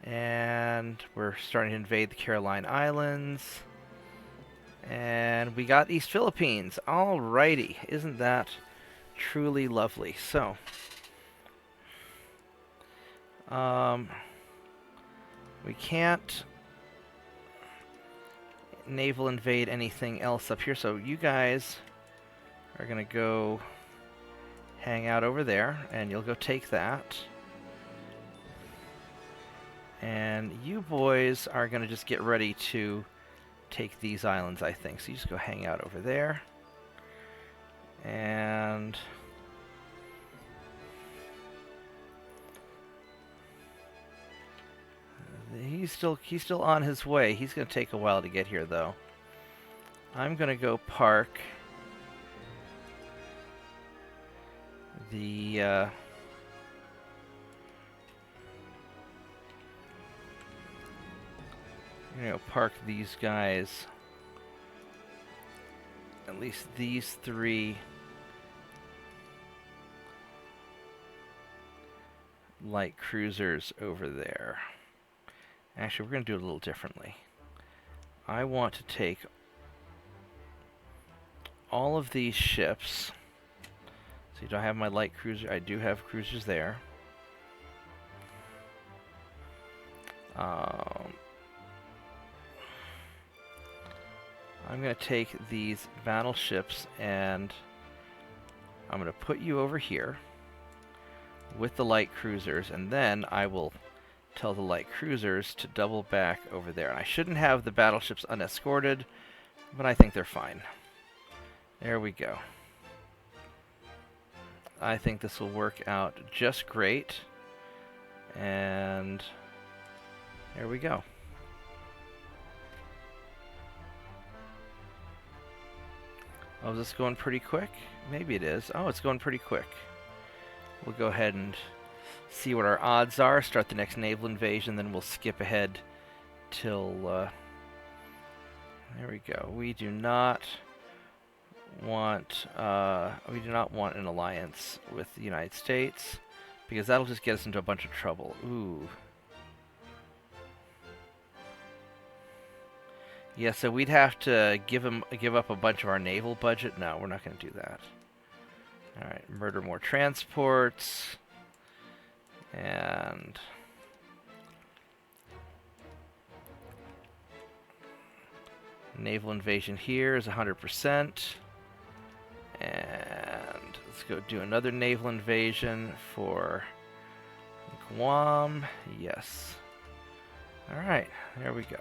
And we're starting to invade the Caroline Islands. And we got East Philippines. Alrighty. Isn't that truly lovely? So, we can't naval invade anything else up here. So you guys are going to go hang out over there, and you'll go take that. And you boys are going to just get ready to take these islands, I think. So you just go hang out over there. And he's still on his way. He's going to take a while to get here, though. I'm going to go park the park these guys, at least these three light cruisers over there. Actually, we're going to do it a little differently. I want to take all of these ships. So you don't have my light cruiser. I do have cruisers there. I'm going to take these battleships and I'm going to put you over here with the light cruisers, and then I will tell the light cruisers to double back over there. And I shouldn't have the battleships unescorted, but I think they're fine. There we go. I think this will work out just great. And there we go. Oh, is this going pretty quick? Maybe it is. Oh, it's going pretty quick. We'll go ahead and see what our odds are, start the next naval invasion, then we'll skip ahead till... there we go. We do not want an alliance with the United States, because that'll just get us into a bunch of trouble. Ooh. Yeah, so we'd have to give up a bunch of our naval budget. No, we're not going to do that. All right, murder more transports, and naval invasion here is 100%, and let's go do another naval invasion for Guam. Yes. All right, there we go.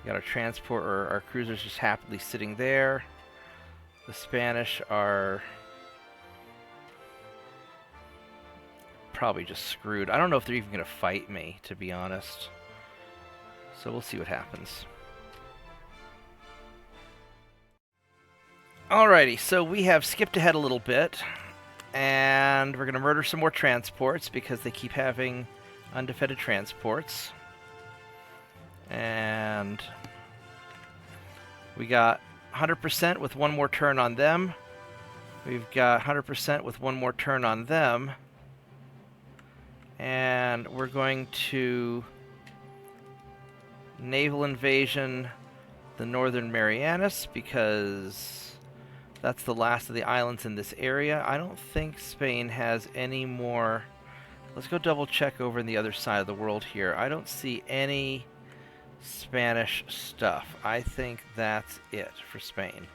Got our transport, or our cruisers just happily sitting there. The Spanish are probably just screwed. I don't know if they're even going to fight me, to be honest. So we'll see what happens. Alrighty, so we have skipped ahead a little bit, and we're going to murder some more transports because they keep having undefended transports. And we got 100% with one more turn on them. We've got 100% with one more turn on them. And we're going to naval invasion the Northern Marianas because that's the last of the islands in this area. I don't think Spain has any more. Let's go double check over in the other side of the world here. I don't see any Spanish stuff. I think that's it for Spain.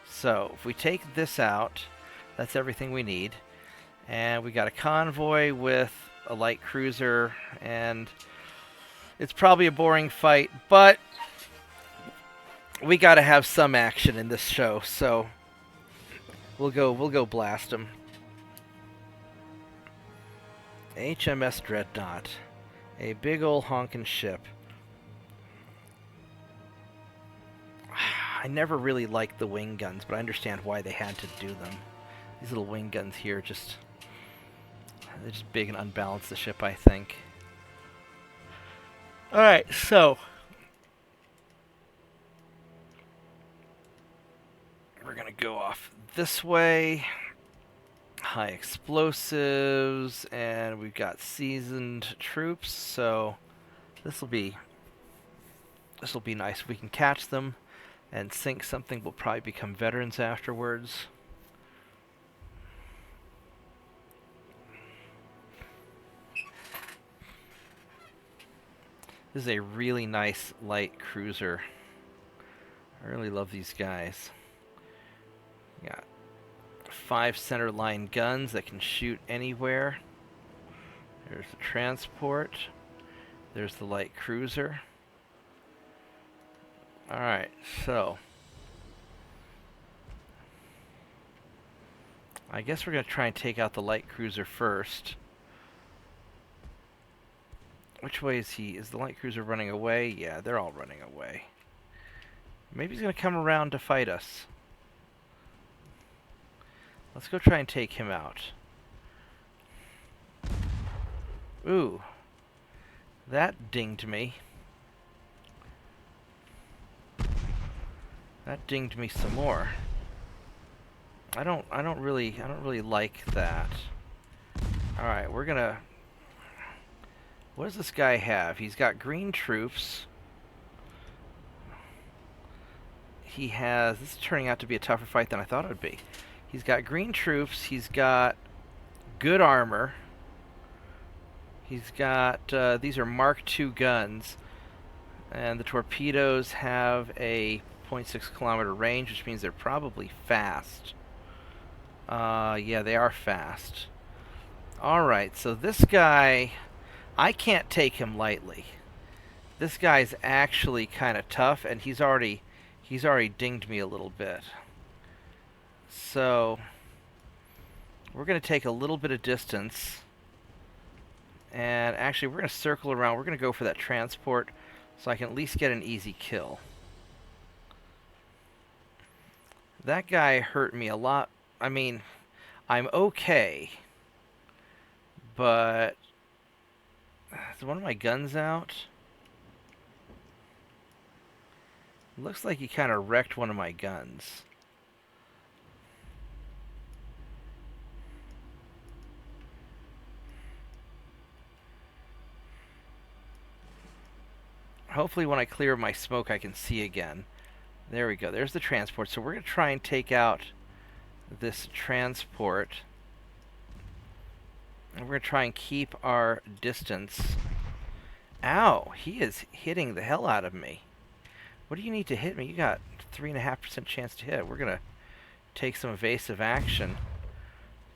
So if we take this out, that's everything we need. And we got a convoy with a light cruiser, and it's probably a boring fight, but we got to have some action in this show, so we'll go blast them. HMS Dreadnought, a big ol' honkin' ship. I never really liked the wing guns, but I understand why they had to do them. These little wing guns here they're just big and unbalance the ship, I think. Alright, so we're gonna go off this way. High explosives, and we've got seasoned troops, so this'll be nice. If we can catch them and sink something, we'll probably become veterans afterwards. This is a really nice light cruiser. I really love these guys. Got 5 center line guns that can shoot anywhere. There's the transport. There's the light cruiser. Alright, so I guess we're going to try and take out the light cruiser first. Which way is he? Is the light cruiser running away? Yeah, they're all running away. Maybe he's going to come around to fight us. Let's go try and take him out. Ooh. That dinged me. That dinged me some more. I don't really like that. Alright, we're gonna... What does this guy have? He's got green troops. He has... This is turning out to be a tougher fight than I thought it would be. He's got green troops. He's got good armor. He's got... these are Mark II guns. And the torpedoes have a 0.6 kilometer range, which means they're probably fast. Yeah, they are fast. Alright, so this guy... I can't take him lightly. This guy's actually kind of tough, and he's already dinged me a little bit. So we're going to take a little bit of distance, and actually we're going to circle around. We're going to go for that transport so I can at least get an easy kill. That guy hurt me a lot. I mean, I'm okay, but is one of my guns out? Looks like he kind of wrecked one of my guns. Hopefully when I clear my smoke I can see again. There we go. There's the transport. So we're going to try and take out this transport. And we're going to try and keep our distance. Ow! He is hitting the hell out of me. What do you need to hit me? You got 3.5% chance to hit. We're going to take some evasive action.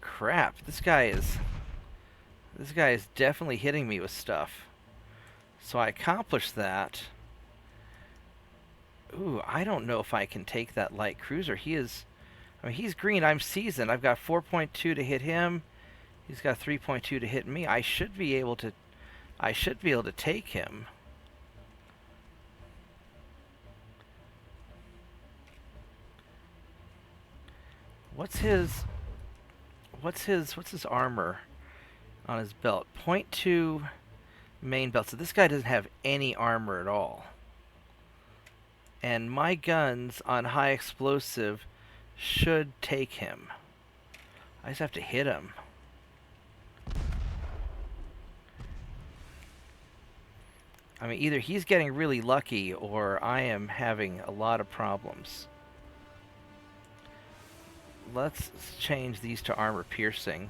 Crap. This guy is definitely hitting me with stuff. So I accomplished that. Ooh, I don't know if I can take that light cruiser. He's green. I'm seasoned. I've got 4.2 to hit him. He's got 3.2 to hit me. I should be able to take him. What's his armor on his belt? .2 main belt. So this guy doesn't have any armor at all. And my guns on high explosive should take him. I just have to hit him. I mean, either he's getting really lucky or I am having a lot of problems. Let's change these to armor piercing.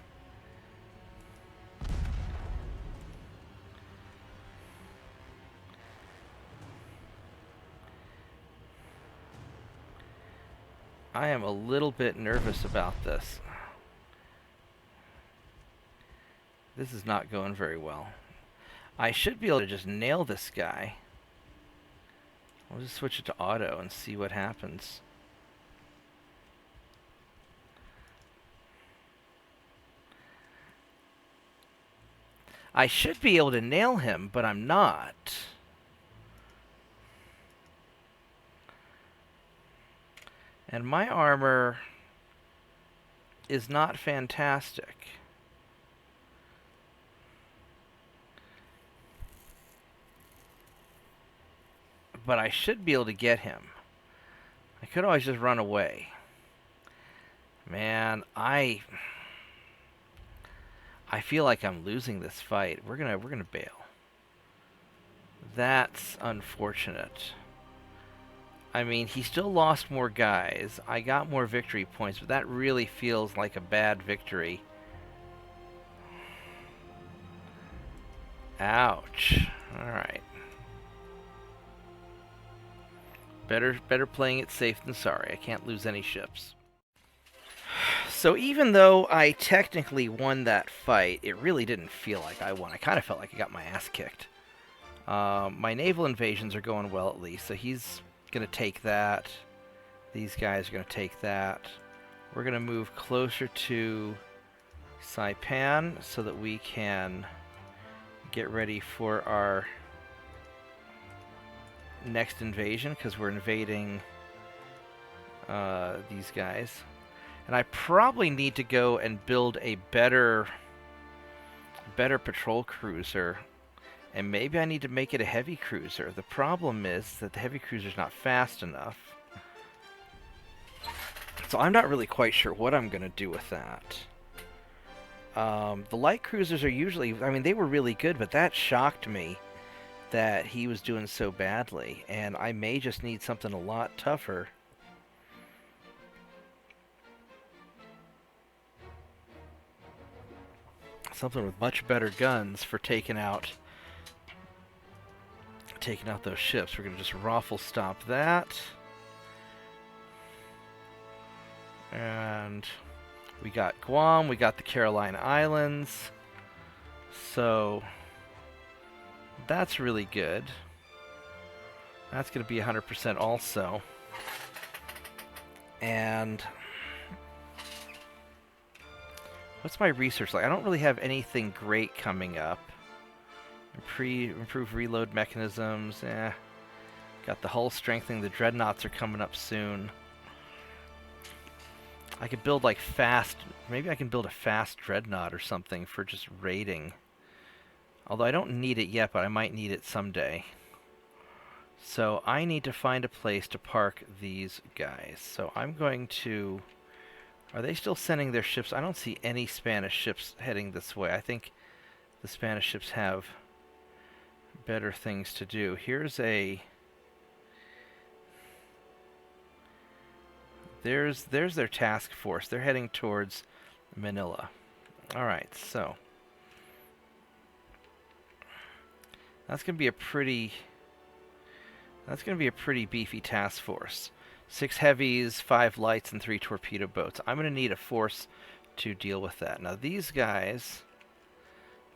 I am a little bit nervous about this. This is not going very well. I should be able to just nail this guy. I'll just switch it to auto and see what happens. I should be able to nail him, but I'm not. And my armor is not fantastic. But I should be able to get him. I could always just run away. Man, I feel like I'm losing this fight. We're gonna bail. That's unfortunate. I mean, he still lost more guys. I got more victory points, but that really feels like a bad victory. Ouch. Alright. Better playing it safe than sorry. I can't lose any ships. So even though I technically won that fight, it really didn't feel like I won. I kind of felt like I got my ass kicked. My naval invasions are going well at least, so he's going to take that. These guys are going to take that. We're going to move closer to Saipan so that we can get ready for our next invasion, because we're invading these guys. And I probably need to go and build a better patrol cruiser. And maybe I need to make it a heavy cruiser. The problem is that the heavy cruiser's not fast enough. So I'm not really quite sure what I'm going to do with that. The light cruisers are usually... I mean, they were really good, but that shocked me that he was doing so badly. And I may just need something a lot tougher. Something with much better guns for taking out those ships. We're going to just raffle stop that. And we got Guam, we got the Carolina Islands. So that's really good. That's going to be 100% also. And what's my research like? I don't really have anything great coming up. Improve reload mechanisms. Got the hull strengthening. The Dreadnoughts are coming up soon. I could build like fast, maybe I can build a fast dreadnought or something for just raiding. Although I don't need it yet, but I might need it someday. So I need to find a place to park these guys. So I'm going to... Are they still sending their ships? I don't see any Spanish ships heading this way. I think the Spanish ships have better things to do. Here's a... There's their task force. They're heading towards Manila. Alright, so... That's going to be a pretty... That's going to be a pretty beefy task force. 6 heavies, 5 lights, and 3 torpedo boats. I'm going to need a force to deal with that. Now these guys,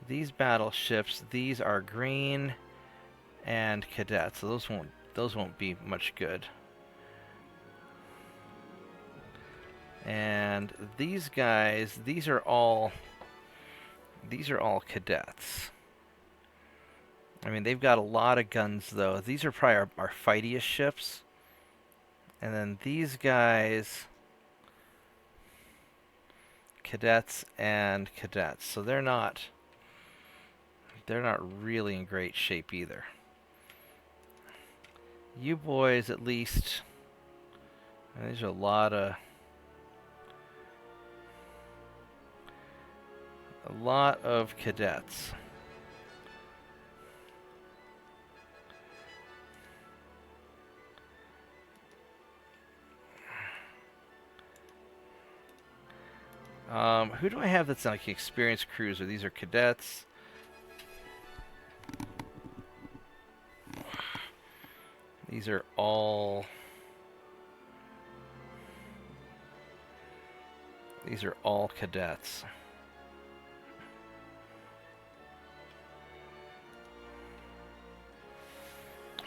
these battleships, these are green and cadets, so those won't be much good. And these guys, these are all cadets. I mean, they've got a lot of guns, though. These are probably our fightiest ships. And then these guys, cadets and cadets. So they're not really in great shape either. You boys, at least, there's a lot of cadets. Who do I have that's like an experienced cruiser? These are cadets. These are all cadets.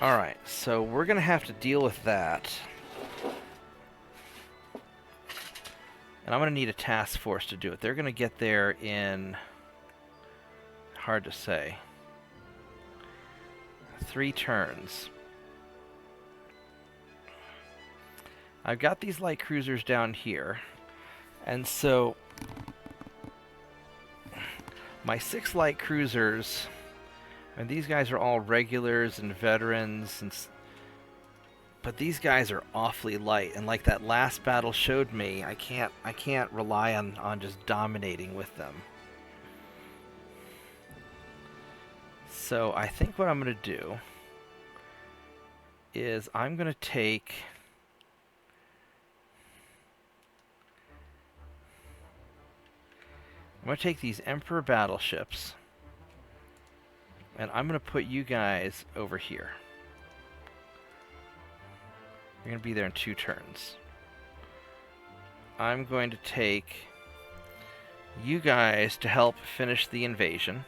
Alright, so we're going to have to deal with that. And I'm going to need a task force to do it. They're going to get there in... Hard to say. 3 turns. I've got these light cruisers down here. And so... My 6 light cruisers... And these guys are all regulars and veterans, but these guys are awfully light. And like that last battle showed me, I can't rely on just dominating with them. So I think what I'm going to do is I'm going to take these Emperor battleships. And I'm going to put you guys over here. You're going to be there in 2 turns. I'm going to take you guys to help finish the invasion.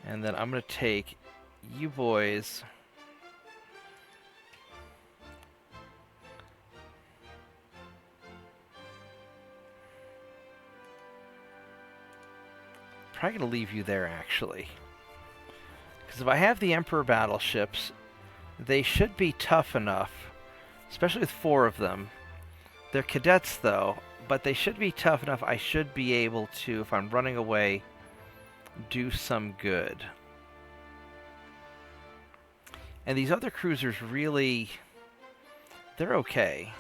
And then I'm going to take you boys... Probably going to leave you there, actually. Because if I have the Emperor battleships, they should be tough enough, especially with 4 of them. They're cadets, though, but they should be tough enough. I should be able to, if I'm running away, do some good. And these other cruisers really... They're okay.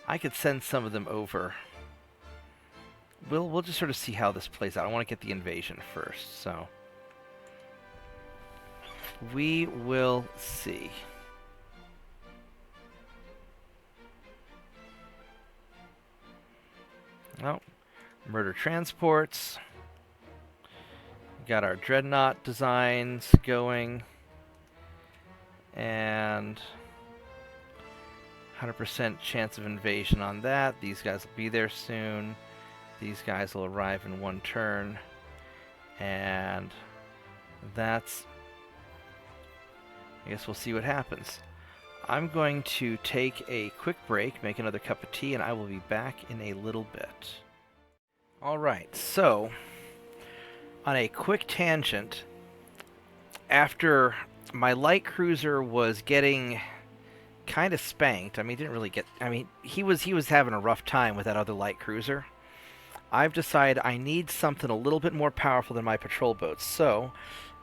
I could send some of them over. We'll just sort of see how this plays out. I want to get the invasion first, so... We will see. Oh, murder transports. Got our dreadnought designs going. And 100% chance of invasion on that. These guys will be there soon. These guys will arrive in 1 turn. And that's... I guess we'll see what happens. I'm going to take a quick break, make another cup of tea, and I will be back in a little bit. Alright, so... on a quick tangent, after my light cruiser was getting kind of spanked, I mean, didn't really get, I mean, he was having a rough time with that other light cruiser. I've decided I need something a little bit more powerful than my patrol boats, so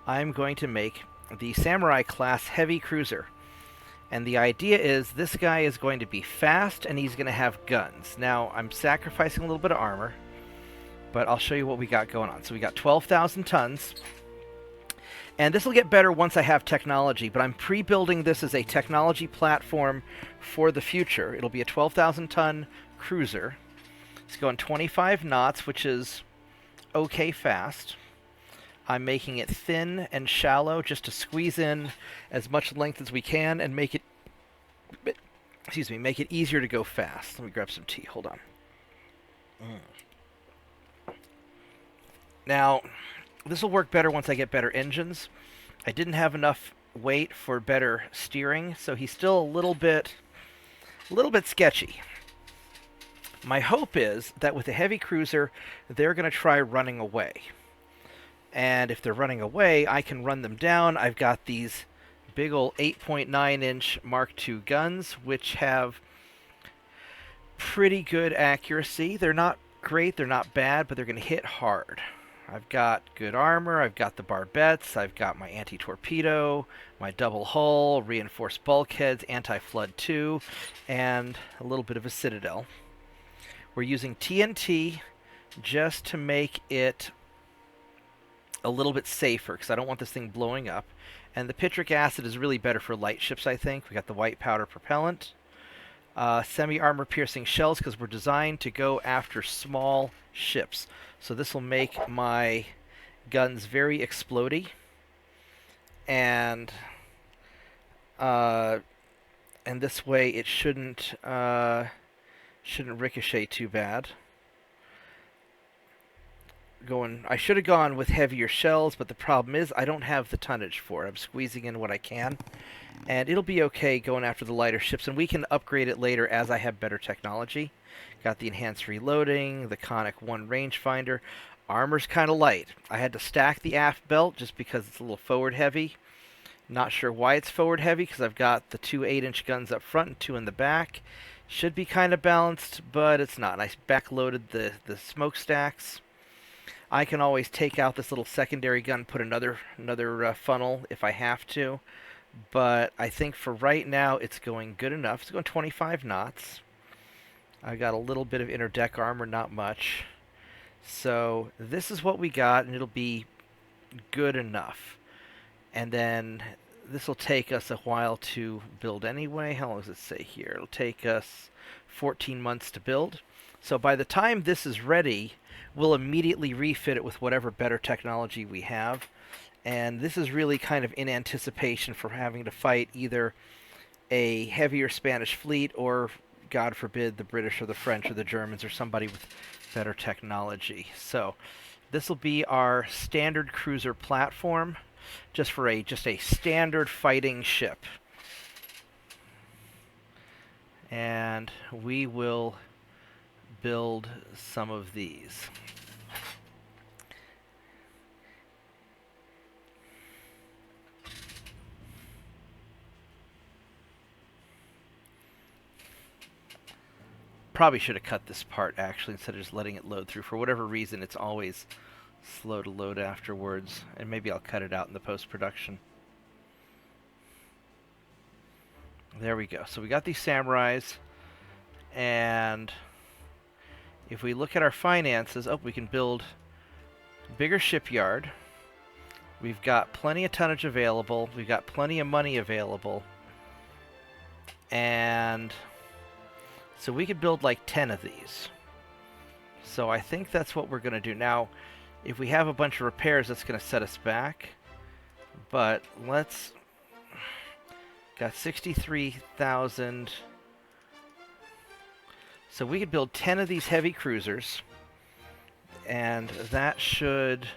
I'm going to make the Samurai class heavy cruiser. And the idea is this guy is going to be fast and he's going to have guns. Now, I'm sacrificing a little bit of armor, but I'll show you what we got going on. So we got 12,000 tons. And this will get better once I have technology, but I'm pre-building this as a technology platform for the future. It'll be a 12,000 ton cruiser. It's going 25 knots, which is okay fast. I'm making it thin and shallow just to squeeze in as much length as we can and make it, make it easier to go fast. Let me grab some tea. Hold on. Now, this will work better once I get better engines. I didn't have enough weight for better steering, so he's still a little bit sketchy. My hope is that with the heavy cruiser, they're going to try running away. And if they're running away, I can run them down. I've got these big old 8.9-inch Mark II guns, which have pretty good accuracy. They're not great, they're not bad, but they're going to hit hard. I've got good armor, I've got the barbettes, I've got my anti-torpedo, my double hull, reinforced bulkheads, anti-flood 2, and a little bit of a citadel. We're using TNT just to make it a little bit safer, because I don't want this thing blowing up. And the pitric acid is really better for light ships, I think. We got the white powder propellant. Semi-armor piercing shells, because we're designed to go after small ships. So this will make my guns very explodey. And this way it shouldn't ricochet too bad. I should have gone with heavier shells, but the problem is I don't have the tonnage for it. I'm squeezing in what I can, and it'll be okay going after the lighter ships, and we can upgrade it later as I have better technology. Got the enhanced reloading, the Conic 1 rangefinder. Armor's kind of light. I had to stack the aft belt just because it's a little forward heavy. Not sure why it's forward heavy, because I've got the two 8-inch guns up front and two in the back. Should be kind of balanced, but it's not. I backloaded the smokestacks. I can always take out this little secondary gun, put another funnel if I have to. But I think for right now it's going good enough. It's going 25 knots. I got a little bit of inner deck armor, not much. So this is what we got, and it'll be good enough. And then this will take us a while to build anyway. How long does it say here? It'll take us 14 months to build. So by the time this is ready, we'll immediately refit it with whatever better technology we have. And this is really kind of in anticipation for having to fight either a heavier Spanish fleet or, God forbid, the British or the French or the Germans or somebody with better technology. So this will be our standard cruiser platform, just for a standard fighting ship. And we will build some of these. Probably should have cut this part actually instead of just letting it load through. For whatever reason, it's always slow to load afterwards, and maybe I'll cut it out in the post-production. There we go. So we got these samurais, and if we look at our finances, we can build a bigger shipyard. We've got plenty of tonnage available. We've got plenty of money available. And so we could build like 10 of these. So I think that's what we're going to do. Now, if we have a bunch of repairs, that's going to set us back. But let's... Got 63,000. So we could build 10 of these heavy cruisers. And that should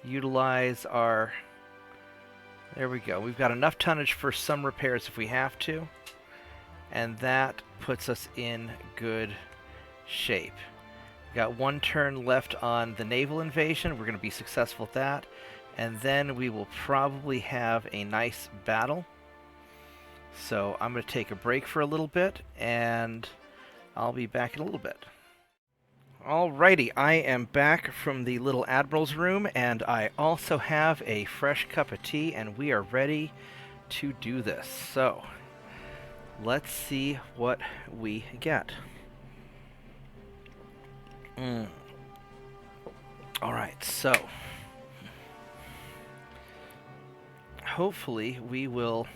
utilize our... There we go. We've got enough tonnage for some repairs if we have to. And that puts us in good shape. Got 1 turn left on the naval invasion. We're going to be successful at that. And then we will probably have a nice battle. So I'm going to take a break for a little bit, and I'll be back in a little bit. Alrighty, I am back from the little Admiral's room, and I also have a fresh cup of tea, and we are ready to do this. So, let's see what we get. Alright, so hopefully we will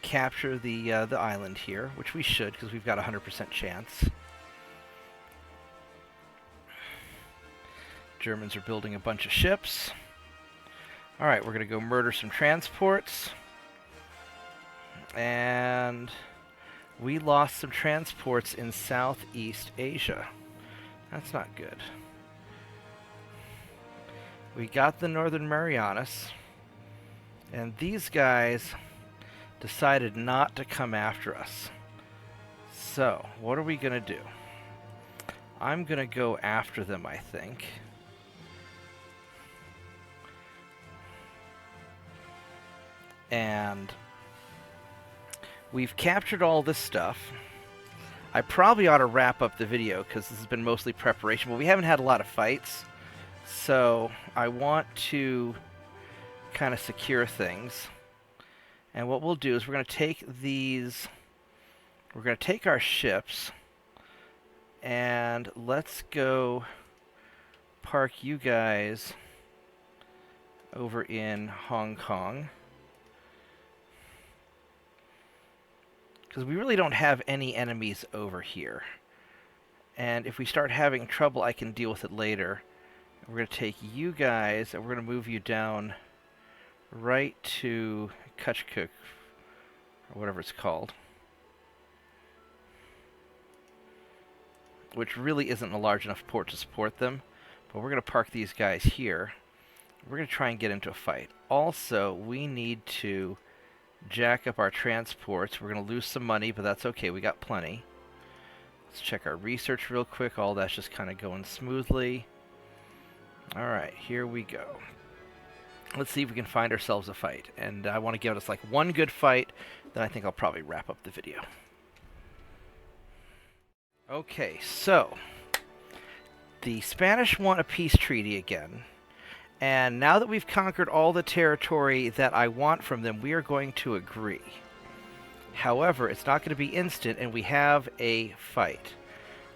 capture the island here, which we should, because we've got a 100% chance. Germans are building a bunch of ships. Alright, we're going to go murder some transports. And we lost some transports in Southeast Asia. That's not good. We got the Northern Marianas, and these guys decided not to come after us. So, what are we going to do? I'm going to go after them, I think. And we've captured all this stuff. I probably ought to wrap up the video because this has been mostly preparation, but we haven't had a lot of fights. So I want to kind of secure things. And what we'll do is we're going to take these, we're going to take our ships, and let's go park you guys over in Hong Kong. Because we really don't have any enemies over here. And if we start having trouble, I can deal with it later. We're going to take you guys, and we're going to move you down right to Kutchkuk, or whatever it's called. Which really isn't a large enough port to support them. But we're going to park these guys here. We're going to try and get into a fight. Also, we need to jack up our transports. We're going to lose some money, but that's okay. We got plenty. Let's check our research real quick. All that's just kind of going smoothly. Alright, here we go. Let's see if we can find ourselves a fight. And I want to give us like one good fight, then I think I'll probably wrap up the video. Okay, so the Spanish want a peace treaty again. And now that we've conquered all the territory that I want from them, we are going to agree. However, it's not going to be instant, and we have a fight.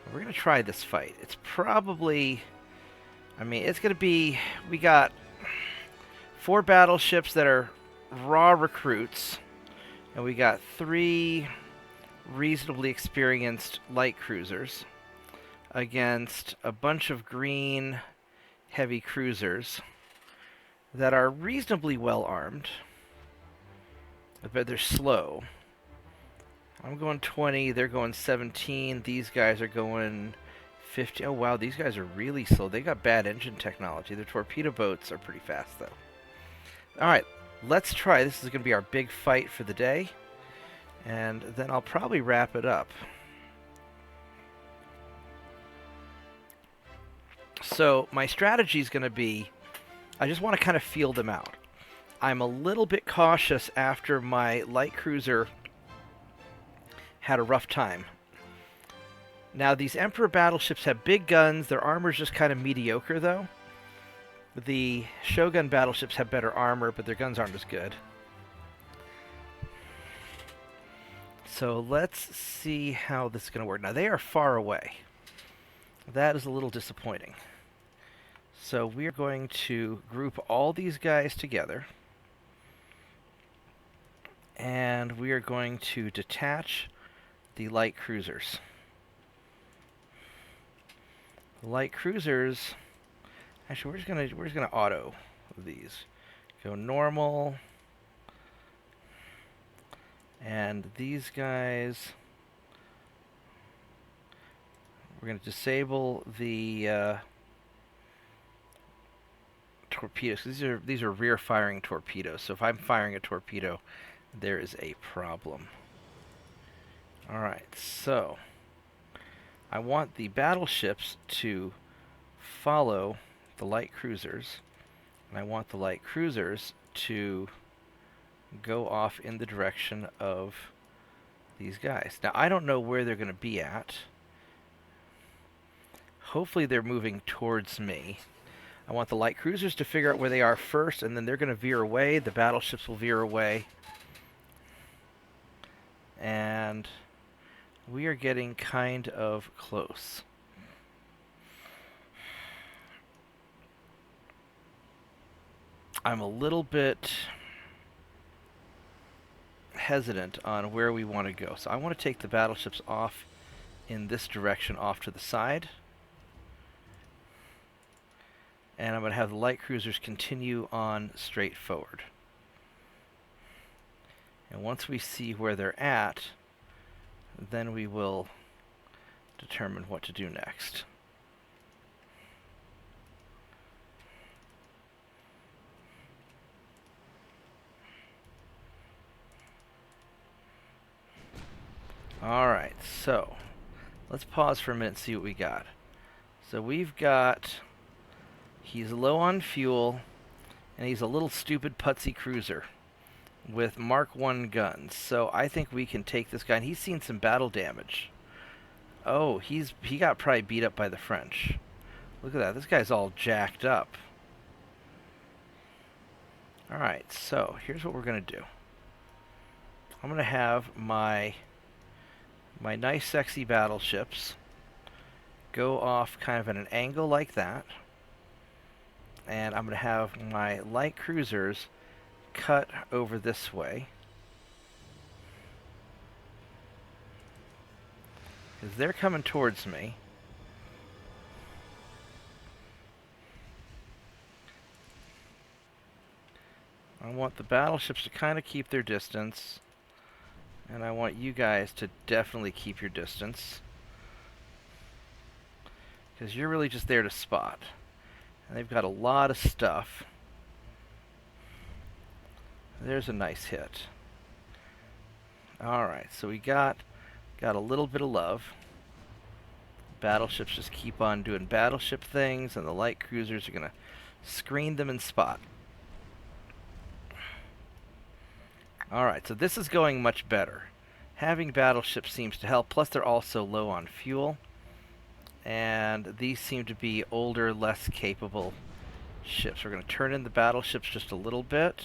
We're going to try this fight. It's probably, I mean, it's going to be, we got 4 battleships that are raw recruits, and we got 3 reasonably experienced light cruisers against a bunch of green heavy cruisers that are reasonably well armed, but they're slow. I'm going 20, they're going 17, these guys are going 50. Oh wow, these guys are really slow. They got bad engine technology. Their torpedo boats are pretty fast though. Alright, let's try. This is going to be our big fight for the day, and then I'll probably wrap it up. So my strategy is going to be, I just want to kind of feel them out. I'm a little bit cautious after my light cruiser had a rough time. Now these Emperor battleships have big guns, their armor's just kind of mediocre though. The Shogun battleships have better armor, but their guns aren't as good. So let's see how this is going to work. Now they are far away. That is a little disappointing. So we're going to group all these guys together, and we are going to detach the light cruisers. The light cruisers, actually we're just gonna auto these. Go normal, and these guys, we're going to disable the torpedoes. These are rear firing torpedoes. So if I'm firing a torpedo, there is a problem. All right, so I want the battleships to follow the light cruisers, and I want the light cruisers to go off in the direction of these guys. Now, I don't know where they're going to be at. Hopefully they're moving towards me. I want the light cruisers to figure out where they are first, and then they're going to veer away. The battleships will veer away. And we are getting kind of close. I'm a little bit hesitant on where we want to go. So I want to take the battleships off in this direction, off to the side. And I'm going to have the light cruisers continue on straight forward. And once we see where they're at, then we will determine what to do next. Alright, so let's pause for a minute and see what we got. So we've got, he's low on fuel, and he's a little stupid putsy cruiser with Mark I guns. So I think we can take this guy, and he's seen some battle damage. Oh, he got probably beat up by the French. Look at that, this guy's all jacked up. Alright, so here's what we're going to do. I'm going to have my nice sexy battleships go off kind of at an angle like that, and I'm going to have my light cruisers cut over this way, because they're coming towards me. I want the battleships to kind of keep their distance, and I want you guys to definitely keep your distance, because you're really just there to spot. And they've got a lot of stuff. There's a nice hit. Alright, so we got a little bit of love. Battleships just keep on doing battleship things, and the light cruisers are going to screen them and spot. Alright, so this is going much better. Having battleships seems to help, plus they're also low on fuel. And these seem to be older, less capable ships. We're going to turn in the battleships just a little bit.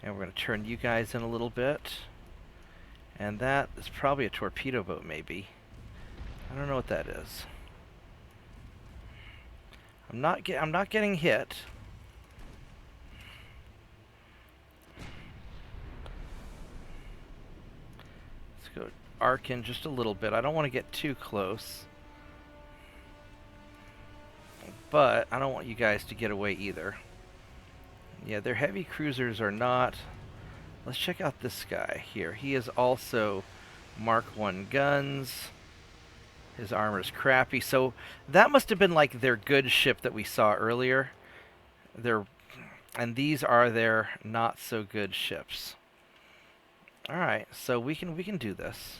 And we're going to turn you guys in a little bit. And that is probably a torpedo boat, maybe. I don't know what that is. I'm not getting hit. Let's go arc in just a little bit. I don't want to get too close. But I don't want you guys to get away either. Yeah, their heavy cruisers are not... Let's check out this guy here. He is also Mark I guns. His armor is crappy. So that must have been like their good ship that we saw earlier. And these are their not so good ships. Alright, so we can do this.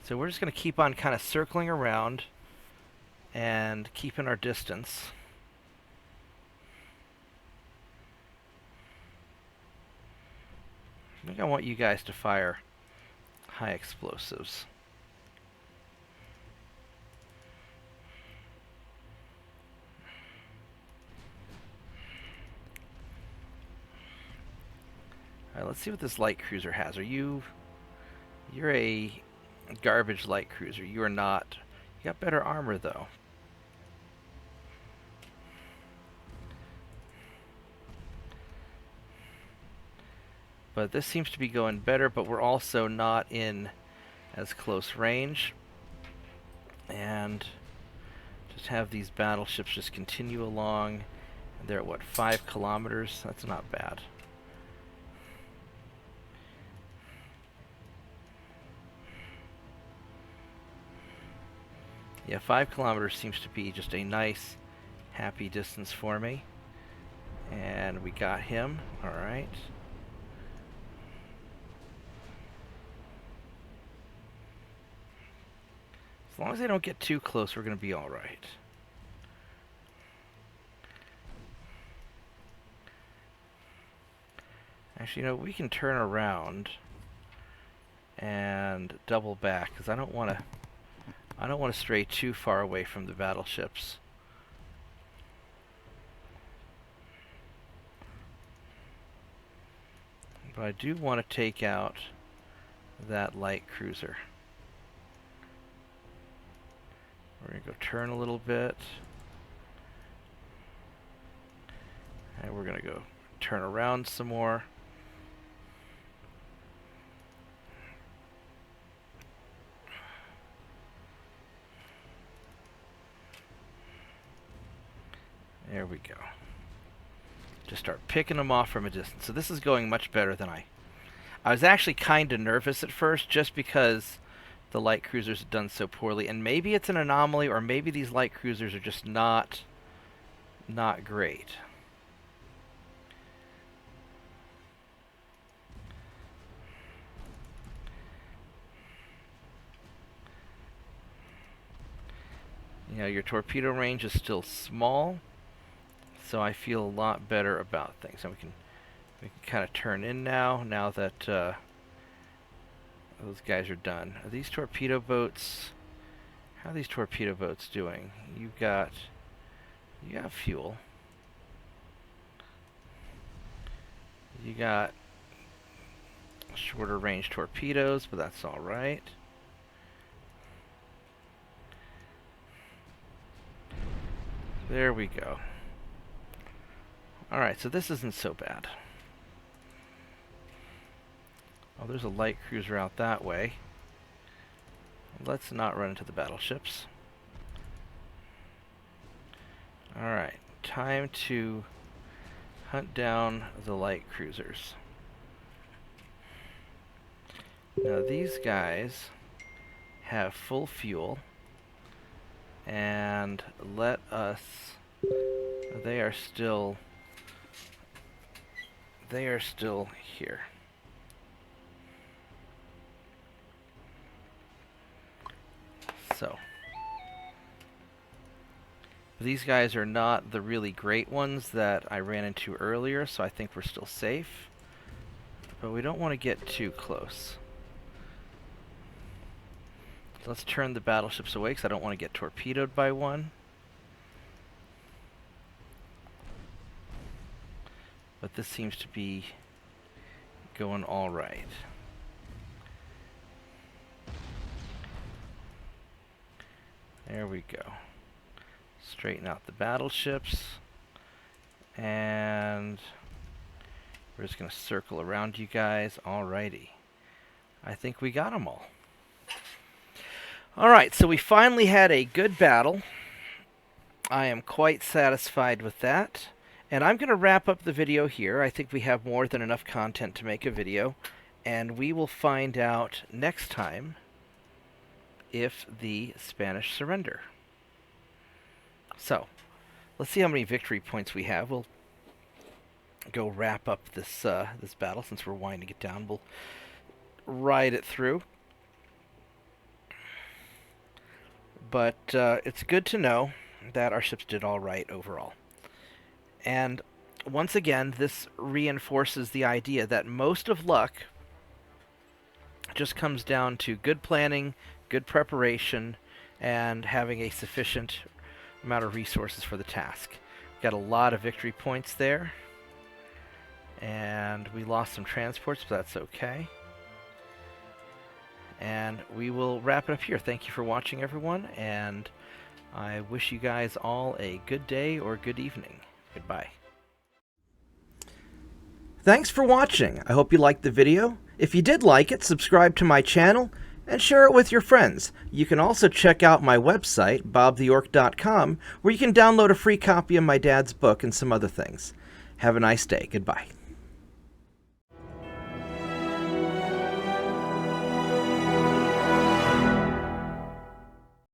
So we're just going to keep on kind of circling around and keeping our distance. I think I want you guys to fire high explosives. Alright, let's see what this light cruiser has. You're a garbage light cruiser. You are not. You got better armor though. But this seems to be going better, but we're also not in as close range. And just have these battleships just continue along. They're at what, 5 kilometers? That's not bad. Yeah, 5 kilometers seems to be just a nice, happy distance for me. And we got him. All right. As long as they don't get too close, we're going to be all right. Actually, you know, we can turn around and double back because I don't want to stray too far away from the battleships. But I do want to take out that light cruiser. We're going to go turn a little bit. And we're going to go turn around some more. There we go. Just start picking them off from a distance. So this is going much better than I was actually kind of nervous at first just because the light cruisers have done so poorly. And maybe it's an anomaly, or maybe these light cruisers are just not great. You know, your torpedo range is still small, so I feel a lot better about things. And we can kind of turn in now that those guys are done. Are these torpedo boats? How are these torpedo boats doing? You got fuel. You got shorter range torpedoes, but that's all right. There we go. Alright, so this isn't so bad. Oh, there's a light cruiser out that way. Let's not run into the battleships. Alright, time to hunt down the light cruisers. Now these guys have full fuel, and let us... They are still here. So these guys are not the really great ones that I ran into earlier, so I think we're still safe. But we don't want to get too close. Let's turn the battleships away because I don't want to get torpedoed by one. But this seems to be going all right. There we go. Straighten out the battleships. And we're just going to circle around you guys. Alrighty. I think we got them all. Alright, so we finally had a good battle. I am quite satisfied with that. And I'm going to wrap up the video here. I think we have more than enough content to make a video. And we will find out next time if the Spanish surrender. So, let's see how many victory points we have. We'll go wrap up this this battle since we're winding it down. We'll ride it through. But it's good to know that our ships did all right overall. And once again, this reinforces the idea that most of luck just comes down to good planning, good preparation, and having a sufficient amount of resources for the task. Got a lot of victory points there. And we lost some transports, but that's okay. And we will wrap it up here. Thank you for watching, everyone, and I wish you guys all a good day or good evening. Goodbye. Thanks for watching. I hope you liked the video. If you did like it, subscribe to my channel and share it with your friends. You can also check out my website, Bobtheorc.com, where you can download a free copy of my dad's book and some other things. Have a nice day. Goodbye.